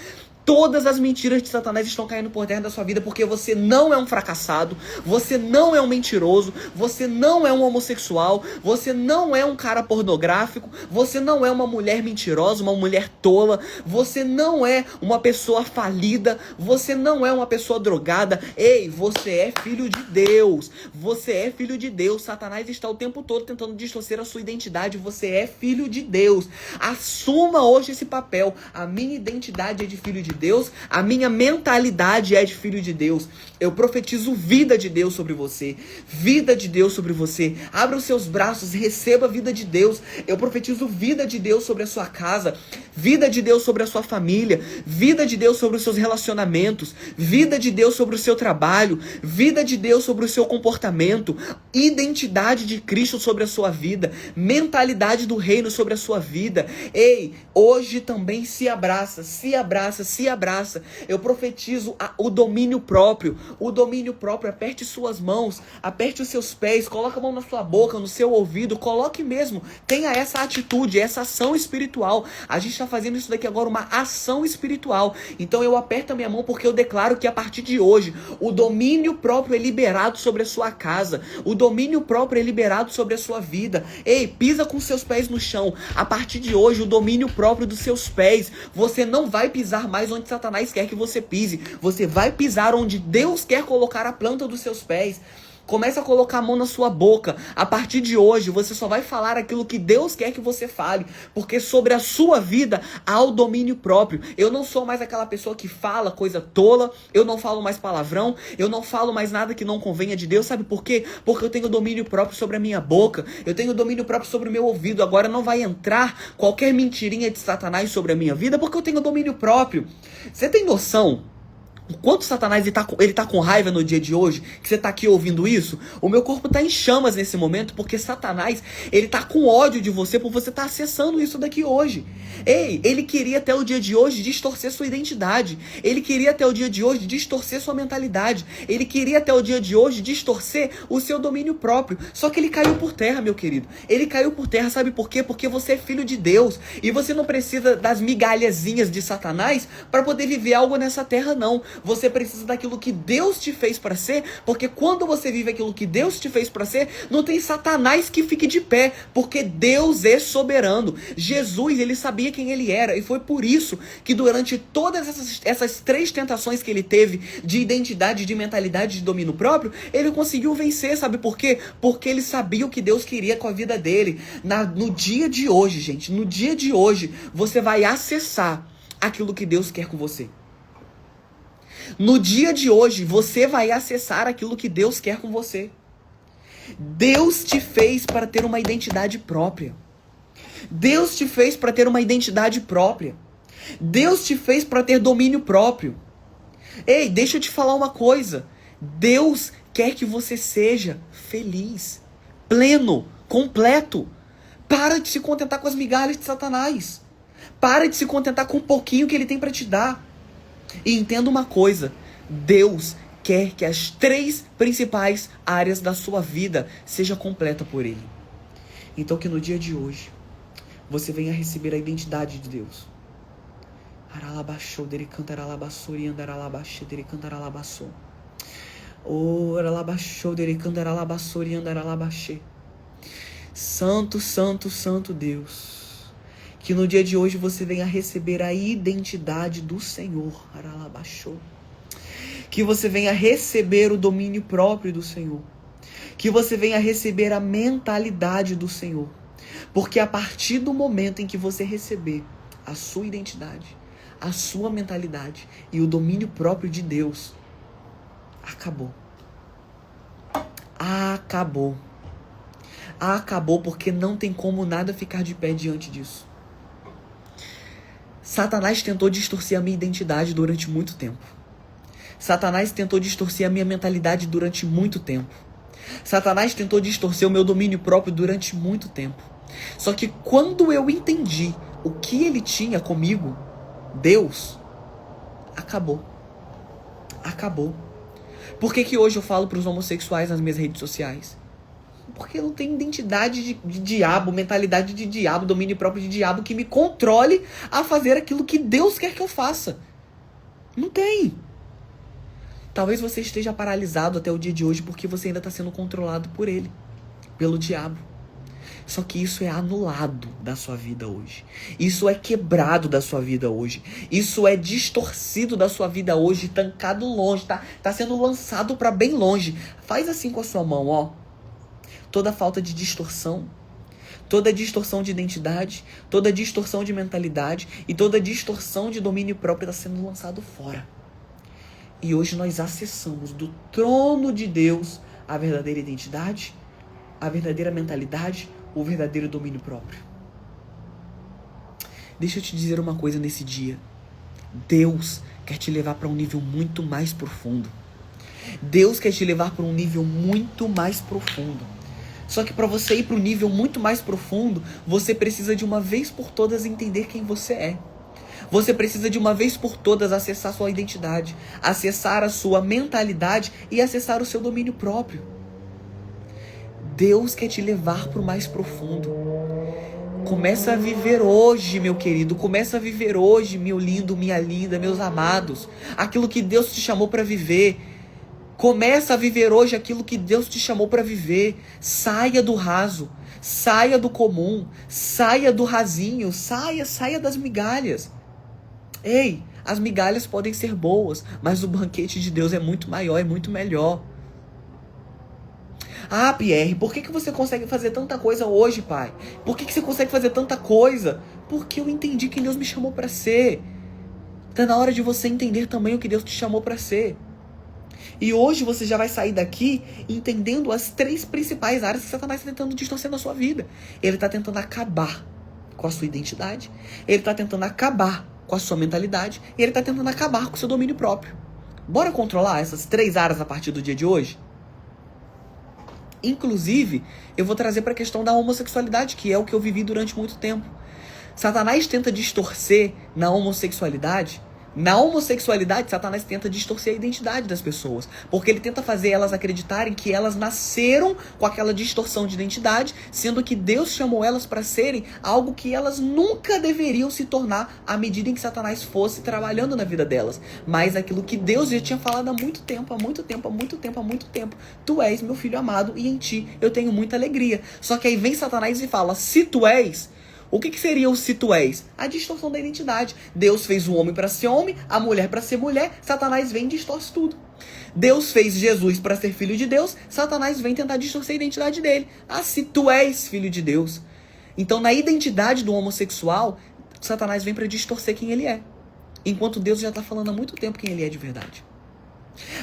Todas as mentiras de Satanás estão caindo por terra da sua vida, porque você não é um fracassado, você não é um mentiroso, você não é um homossexual, você não é um cara pornográfico, você não é uma mulher mentirosa, uma mulher tola, você não é uma pessoa falida, você não é uma pessoa drogada. Ei, você é filho de Deus, você é filho de Deus. Satanás está o tempo todo tentando distorcer a sua identidade. Você é filho de Deus. Assuma hoje esse papel. A minha identidade é de filho de Deus, a minha mentalidade é de filho de Deus. Eu profetizo vida de Deus sobre você, vida de Deus sobre você. Abra os seus braços, receba a vida de Deus. Eu profetizo vida de Deus sobre a sua casa, vida de Deus sobre a sua família, vida de Deus sobre os seus relacionamentos, vida de Deus sobre o seu trabalho, vida de Deus sobre o seu comportamento, identidade de Cristo sobre a sua vida, mentalidade do reino sobre a sua vida. Ei, hoje também se abraça, se abraça, se se abraça. Eu profetizo o domínio próprio. O domínio próprio. Aperte suas mãos, aperte os seus pés, coloque a mão na sua boca, no seu ouvido, coloque mesmo. Tenha essa atitude, essa ação espiritual. A gente está fazendo isso daqui agora, uma ação espiritual. Então eu aperto a minha mão porque eu declaro que a partir de hoje, o domínio próprio é liberado sobre a sua casa. O domínio próprio é liberado sobre a sua vida. Ei, pisa com seus pés no chão. A partir de hoje, o domínio próprio dos seus pés. Você não vai pisar mais onde Satanás quer que você pise. Você vai pisar onde Deus quer colocar a planta dos seus pés. Começa a colocar a mão na sua boca. A partir de hoje, você só vai falar aquilo que Deus quer que você fale. Porque sobre a sua vida há o domínio próprio. Eu não sou mais aquela pessoa que fala coisa tola. Eu não falo mais palavrão. Eu não falo mais nada que não convenha de Deus. Sabe por quê? Porque eu tenho domínio próprio sobre a minha boca. Eu tenho domínio próprio sobre o meu ouvido. Agora não vai entrar qualquer mentirinha de Satanás sobre a minha vida, porque eu tenho domínio próprio. Você tem noção? O quanto Satanás ele tá com raiva no dia de hoje, que você tá aqui ouvindo isso? O meu corpo tá em chamas nesse momento, porque Satanás, ele tá com ódio de você por você tá acessando isso daqui hoje. Ei, ele queria até o dia de hoje distorcer sua identidade. Ele queria até o dia de hoje distorcer sua mentalidade. Ele queria até o dia de hoje distorcer o seu domínio próprio. Só que ele caiu por terra, meu querido. Ele caiu por terra, sabe por quê? Porque você é filho de Deus. E você não precisa das migalhazinhas de Satanás para poder viver algo nessa terra, não. Você precisa daquilo que Deus te fez para ser, porque quando você vive aquilo que Deus te fez para ser, não tem Satanás que fique de pé, porque Deus é soberano. Jesus, ele sabia quem ele era, e foi por isso que durante todas essas 3 tentações que ele teve de identidade, de mentalidade, de domínio próprio, ele conseguiu vencer, sabe por quê? Porque ele sabia o que Deus queria com a vida dele. No dia de hoje, gente, no dia de hoje, você vai acessar aquilo que Deus quer com você. No dia de hoje, você vai acessar aquilo que Deus quer com você. Deus te fez para ter uma identidade própria. Deus te fez para ter uma identidade própria. Deus te fez para ter domínio próprio. Ei, deixa eu te falar uma coisa. Deus quer que você seja feliz, pleno, completo. Para de se contentar com as migalhas de Satanás. Para de se contentar com um pouquinho que ele tem para te dar. E entenda uma coisa, Deus quer que as 3 principais áreas da sua vida seja completa por Ele. Então que no dia de hoje, você venha receber a identidade de Deus. Santo, santo, santo Deus. Que no dia de hoje você venha receber a identidade do Senhor. Que você venha receber o domínio próprio do Senhor. Que você venha receber a mentalidade do Senhor. Porque a partir do momento em que você receber a sua identidade, a sua mentalidade e o domínio próprio de Deus, acabou. Acabou. Acabou, porque não tem como nada ficar de pé diante disso. Satanás tentou distorcer a minha identidade durante muito tempo. Satanás tentou distorcer a minha mentalidade durante muito tempo. Satanás tentou distorcer o meu domínio próprio durante muito tempo. Só que quando eu entendi o que ele tinha comigo, Deus, acabou. Acabou. Por que hoje eu falo para os homossexuais nas minhas redes sociais? Porque não tem identidade de diabo, mentalidade de diabo, domínio próprio de diabo que me controle a fazer aquilo que Deus quer que eu faça. Não tem. Talvez você esteja paralisado até o dia de hoje porque você ainda está sendo controlado por ele, pelo diabo. Só que isso é anulado da sua vida hoje. Isso é quebrado da sua vida hoje. Isso é distorcido da sua vida hoje, tancado longe, tá sendo lançado para bem longe. Faz assim com a sua mão, ó. Toda falta de distorção, toda distorção de identidade, toda distorção de mentalidade e toda distorção de domínio próprio está sendo lançado fora. E hoje nós acessamos do trono de Deus a verdadeira identidade, a verdadeira mentalidade, o verdadeiro domínio próprio. Deixa eu te dizer uma coisa nesse dia. Deus quer te levar para um nível muito mais profundo. Deus quer te levar para um nível muito mais profundo. Só que para você ir para um nível muito mais profundo, você precisa de uma vez por todas entender quem você é. Você precisa de uma vez por todas acessar sua identidade, acessar a sua mentalidade e acessar o seu domínio próprio. Deus quer te levar para o mais profundo. Começa a viver hoje, meu querido. Começa a viver hoje, meu lindo, minha linda, meus amados. Aquilo que Deus te chamou para viver. Começa a viver hoje aquilo que Deus te chamou para viver. Saia do raso. Saia do comum. Saia do rasinho. Saia das migalhas. Ei, as migalhas podem ser boas, mas o banquete de Deus é muito maior, é muito melhor. Ah, Pierre, por que você consegue fazer tanta coisa hoje, pai? Por que você consegue fazer tanta coisa? Porque eu entendi quem Deus me chamou para ser. Tá na hora de você entender também o que Deus te chamou para ser. E hoje você já vai sair daqui entendendo as 3 principais áreas que Satanás está tentando distorcer na sua vida. Ele está tentando acabar com a sua identidade. Ele está tentando acabar com a sua mentalidade. E ele está tentando acabar com o seu domínio próprio. Bora controlar essas 3 áreas a partir do dia de hoje? Inclusive, eu vou trazer para a questão da homossexualidade, que é o que eu vivi durante muito tempo. Satanás tenta distorcer na homossexualidade. Na homossexualidade, Satanás tenta distorcer a identidade das pessoas, porque ele tenta fazer elas acreditarem que elas nasceram com aquela distorção de identidade, sendo que Deus chamou elas para serem algo que elas nunca deveriam se tornar à medida em que Satanás fosse trabalhando na vida delas. Mas aquilo que Deus já tinha falado há muito tempo. Tu és meu filho amado e em ti eu tenho muita alegria. Só que aí vem Satanás e fala, se tu és... O que seria o se tu és? A distorção da identidade. Deus fez o homem para ser homem, a mulher para ser mulher, Satanás vem e distorce tudo. Deus fez Jesus para ser filho de Deus, Satanás vem tentar distorcer a identidade dele. Ah, se tu és filho de Deus. Então, na identidade do homossexual, Satanás vem para distorcer quem ele é. Enquanto Deus já está falando há muito tempo quem ele é de verdade.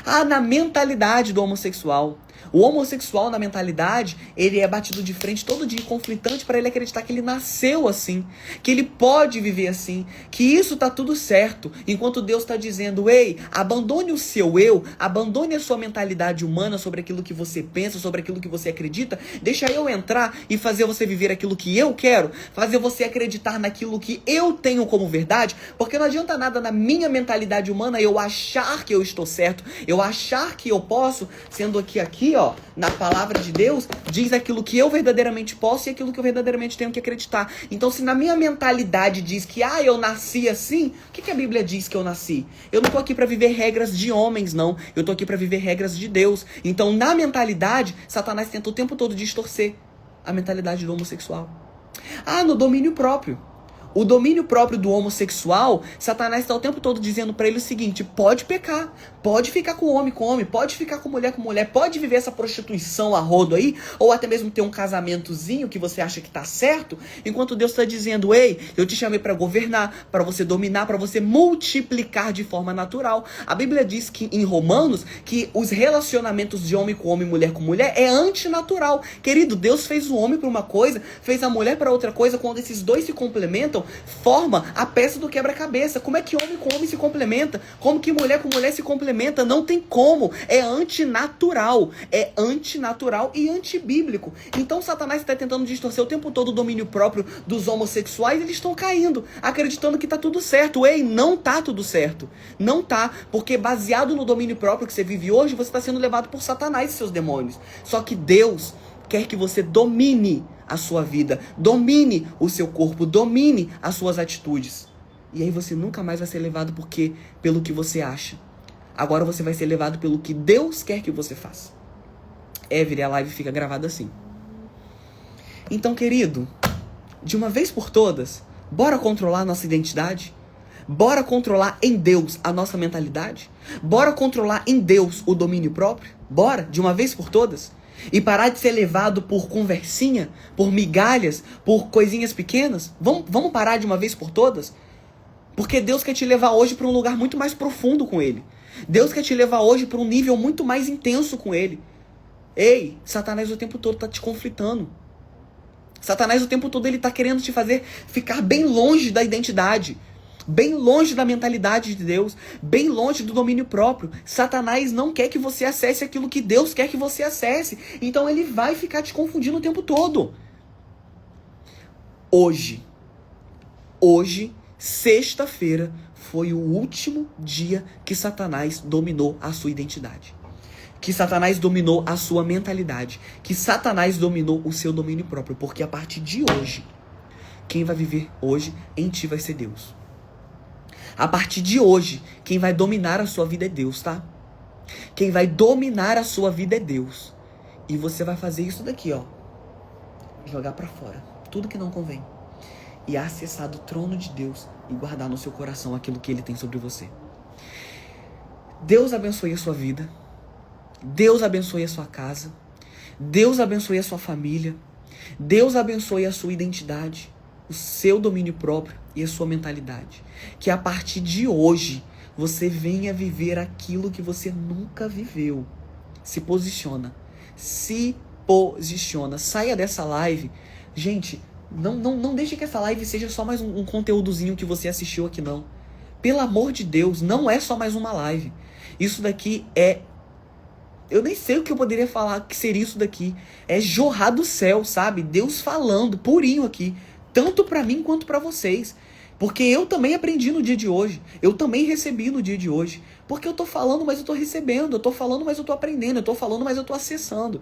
Ah, na mentalidade do homossexual. O homossexual, na mentalidade, ele é batido de frente todo dia, conflitante, para ele acreditar que ele nasceu assim, que ele pode viver assim, que isso tá tudo certo, enquanto Deus está dizendo, ei, abandone o seu eu, abandone a sua mentalidade humana sobre aquilo que você pensa, sobre aquilo que você acredita, deixa eu entrar e fazer você viver aquilo que eu quero, fazer você acreditar naquilo que eu tenho como verdade, porque não adianta nada na minha mentalidade humana eu achar que eu estou certo, eu achar que eu posso, sendo que aqui, ó, na palavra de Deus, diz aquilo que eu verdadeiramente posso e aquilo que eu verdadeiramente tenho que acreditar. Então, se na minha mentalidade diz que, eu nasci assim, o que a Bíblia diz que eu nasci? Eu não tô aqui para viver regras de homens, não. Eu tô aqui para viver regras de Deus. Então, na mentalidade, Satanás tenta o tempo todo distorcer a mentalidade do homossexual. Ah, no domínio próprio. O domínio próprio do homossexual, Satanás está o tempo todo dizendo para ele o seguinte, pode pecar, pode ficar com homem, pode ficar com mulher, pode viver essa prostituição a rodo aí, ou até mesmo ter um casamentozinho que você acha que tá certo, enquanto Deus está dizendo, ei, eu te chamei para governar, para você dominar, para você multiplicar de forma natural. A Bíblia diz que em Romanos, que os relacionamentos de homem com homem, mulher com mulher, é antinatural. Querido, Deus fez o homem para uma coisa, fez a mulher para outra coisa, quando esses dois se complementam, forma a peça do quebra-cabeça. Como é que homem com homem se complementa? Como que mulher com mulher se complementa? Não tem como. É antinatural. É antinatural e antibíblico. Então Satanás está tentando distorcer o tempo todo o domínio próprio dos homossexuais e eles estão caindo, acreditando que tá tudo certo. Ei, não tá tudo certo. Não tá, porque baseado no domínio próprio que você vive hoje, você está sendo levado por Satanás e seus demônios. Só que Deus quer que você domine a sua vida, domine o seu corpo, domine as suas atitudes. E aí você nunca mais vai ser levado pelo que você acha. Agora você vai ser levado pelo que Deus quer que você faça. Every, a live fica gravada assim. Então, querido, de uma vez por todas, bora controlar a nossa identidade? Bora controlar em Deus a nossa mentalidade? Bora controlar em Deus o domínio próprio? Bora, de uma vez por todas? E parar de ser levado por conversinha, por migalhas, por coisinhas pequenas? Vamos parar de uma vez por todas? Porque Deus quer te levar hoje para um lugar muito mais profundo com Ele. Deus quer te levar hoje para um nível muito mais intenso com Ele. Ei, Satanás o tempo todo está te conflitando. Satanás o tempo todo ele está querendo te fazer ficar bem longe da identidade. Bem longe da mentalidade de Deus, bem longe do domínio próprio. Satanás não quer que você acesse aquilo que Deus quer que você acesse. Então ele vai ficar te confundindo o tempo todo. Hoje, Sexta-feira foi o último dia que Satanás dominou a sua identidade. Que Satanás dominou a sua mentalidade. Que Satanás dominou o seu domínio próprio. Porque a partir de hoje, quem vai viver hoje em ti vai ser Deus. A partir de hoje, quem vai dominar a sua vida é Deus, tá? Quem vai dominar a sua vida é Deus. E você vai fazer isso daqui, ó. Jogar pra fora tudo que não convém. E acessar do trono de Deus e guardar no seu coração aquilo que Ele tem sobre você. Deus abençoe a sua vida. Deus abençoe a sua casa. Deus abençoe a sua família. Deus abençoe a sua identidade, o seu domínio próprio e a sua mentalidade. Que a partir de hoje você venha viver aquilo que você nunca viveu. Se posiciona. Se posiciona. Saia dessa live. Gente, não deixe que essa live seja só mais um conteúdozinho que você assistiu aqui, não. Pelo amor de Deus, não é só mais uma live. Isso daqui é... Eu nem sei o que eu poderia falar que seria isso daqui. É jorrar do céu, sabe? Deus falando, purinho aqui. Tanto pra mim quanto pra vocês. Porque eu também aprendi no dia de hoje. Eu também recebi no dia de hoje. Porque eu tô falando, mas eu tô recebendo. Eu tô falando, mas eu tô aprendendo. Eu tô falando, mas eu tô acessando.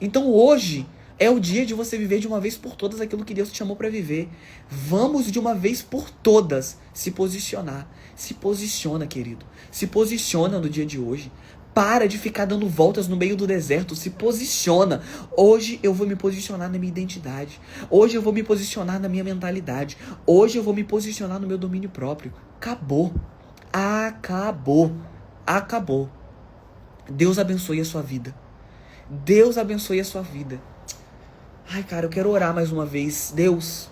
Então hoje é o dia de você viver de uma vez por todas aquilo que Deus te chamou pra viver. Vamos de uma vez por todas se posicionar. Se posiciona, querido. Se posiciona no dia de hoje. Para de ficar dando voltas no meio do deserto. Se posiciona. Hoje eu vou me posicionar na minha identidade. Hoje eu vou me posicionar na minha mentalidade. Hoje eu vou me posicionar no meu domínio próprio. Acabou. Acabou. Acabou. Deus abençoe a sua vida. Deus abençoe a sua vida. Ai, cara, eu quero orar mais uma vez. Deus,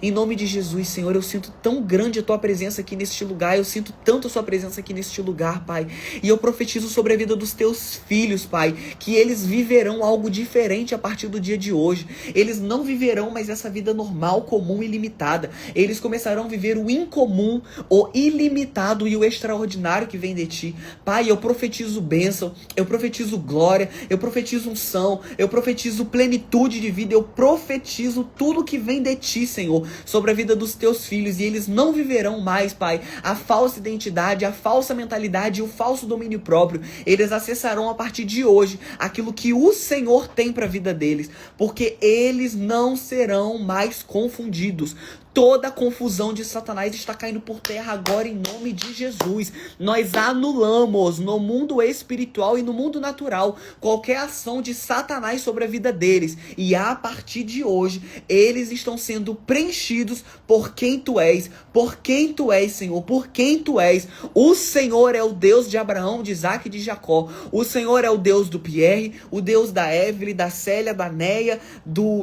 em nome de Jesus, Senhor, eu sinto tão grande a Tua presença aqui neste lugar. Eu sinto tanto a Sua presença aqui neste lugar, Pai. E eu profetizo sobre a vida dos Teus filhos, Pai, que eles viverão algo diferente a partir do dia de hoje. Eles não viverão mais essa vida normal, comum e limitada. Eles começarão a viver o incomum, o ilimitado e o extraordinário que vem de Ti. Pai, eu profetizo bênção, eu profetizo glória, eu profetizo unção, eu profetizo plenitude de vida, eu profetizo tudo que vem de Ti, Senhor, sobre a vida dos Teus filhos, e eles não viverão mais, Pai, a falsa identidade, a falsa mentalidade e o falso domínio próprio. Eles acessarão a partir de hoje aquilo que o Senhor tem para a vida deles, porque eles não serão mais confundidos. Toda a confusão de Satanás está caindo por terra agora em nome de Jesus. Nós anulamos no mundo espiritual e no mundo natural qualquer ação de Satanás sobre a vida deles. E a partir de hoje, eles estão sendo preenchidos por quem Tu és. Por quem Tu és, Senhor. Por quem Tu és. O Senhor é o Deus de Abraão, de Isaac e de Jacó. O Senhor é o Deus do Pierre, o Deus da Evelyn, da Célia, da Neia,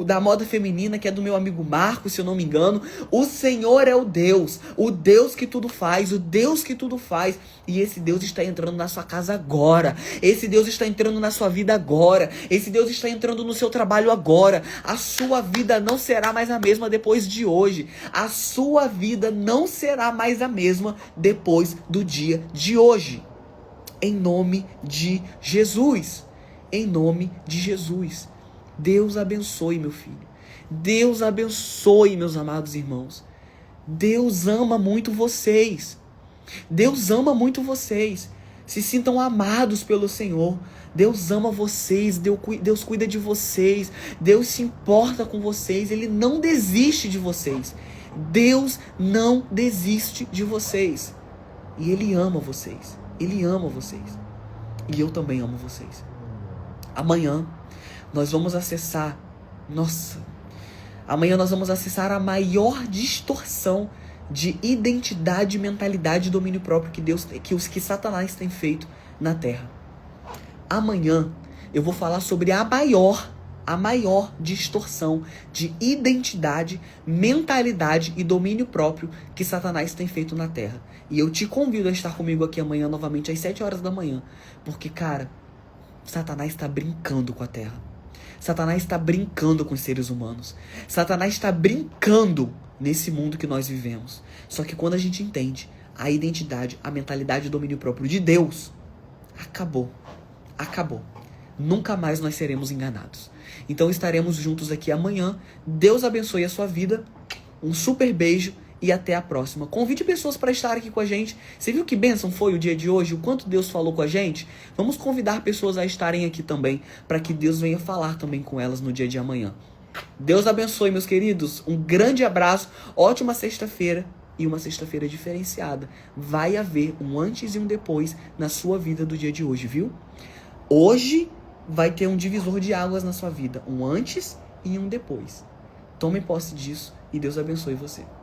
da moda feminina, que é do meu amigo Marco, se eu não me engano. O Senhor é o Deus que tudo faz, o Deus que tudo faz. E esse Deus está entrando na sua casa agora. Esse Deus está entrando na sua vida agora. Esse Deus está entrando no seu trabalho agora. A sua vida não será mais a mesma depois de hoje. A sua vida não será mais a mesma depois do dia de hoje. Em nome de Jesus. Em nome de Jesus. Deus abençoe, meu filho. Deus abençoe, meus amados irmãos. Deus ama muito vocês. Deus ama muito vocês. Se sintam amados pelo Senhor. Deus ama vocês. Deus cuida de vocês. Deus se importa com vocês. Ele não desiste de vocês. Deus não desiste de vocês. E Ele ama vocês. Ele ama vocês. E eu também amo vocês. Amanhã nós vamos acessar... Amanhã nós vamos acessar a maior distorção de identidade, mentalidade e domínio próprio que Satanás tem feito na Terra. Amanhã eu vou falar sobre a maior distorção de identidade, mentalidade e domínio próprio que Satanás tem feito na Terra. E eu te convido a estar comigo aqui amanhã novamente às 7 horas da manhã. Porque, cara, Satanás está brincando com a Terra. Satanás está brincando com os seres humanos. Satanás está brincando nesse mundo que nós vivemos. Só que quando a gente entende a identidade, a mentalidade e o domínio próprio de Deus, acabou. Acabou. Nunca mais nós seremos enganados. Então estaremos juntos aqui amanhã. Deus abençoe a sua vida. Um super beijo e até a próxima. Convide pessoas para estar aqui com a gente. Você viu que bênção foi o dia de hoje? O quanto Deus falou com a gente? Vamos convidar pessoas a estarem aqui também, para que Deus venha falar também com elas no dia de amanhã. Deus abençoe, meus queridos. Um grande abraço. Ótima sexta-feira e uma sexta-feira diferenciada. Vai haver um antes e um depois na sua vida do dia de hoje, viu? Hoje vai ter um divisor de águas na sua vida. Um antes e um depois. Tome posse disso e Deus abençoe você.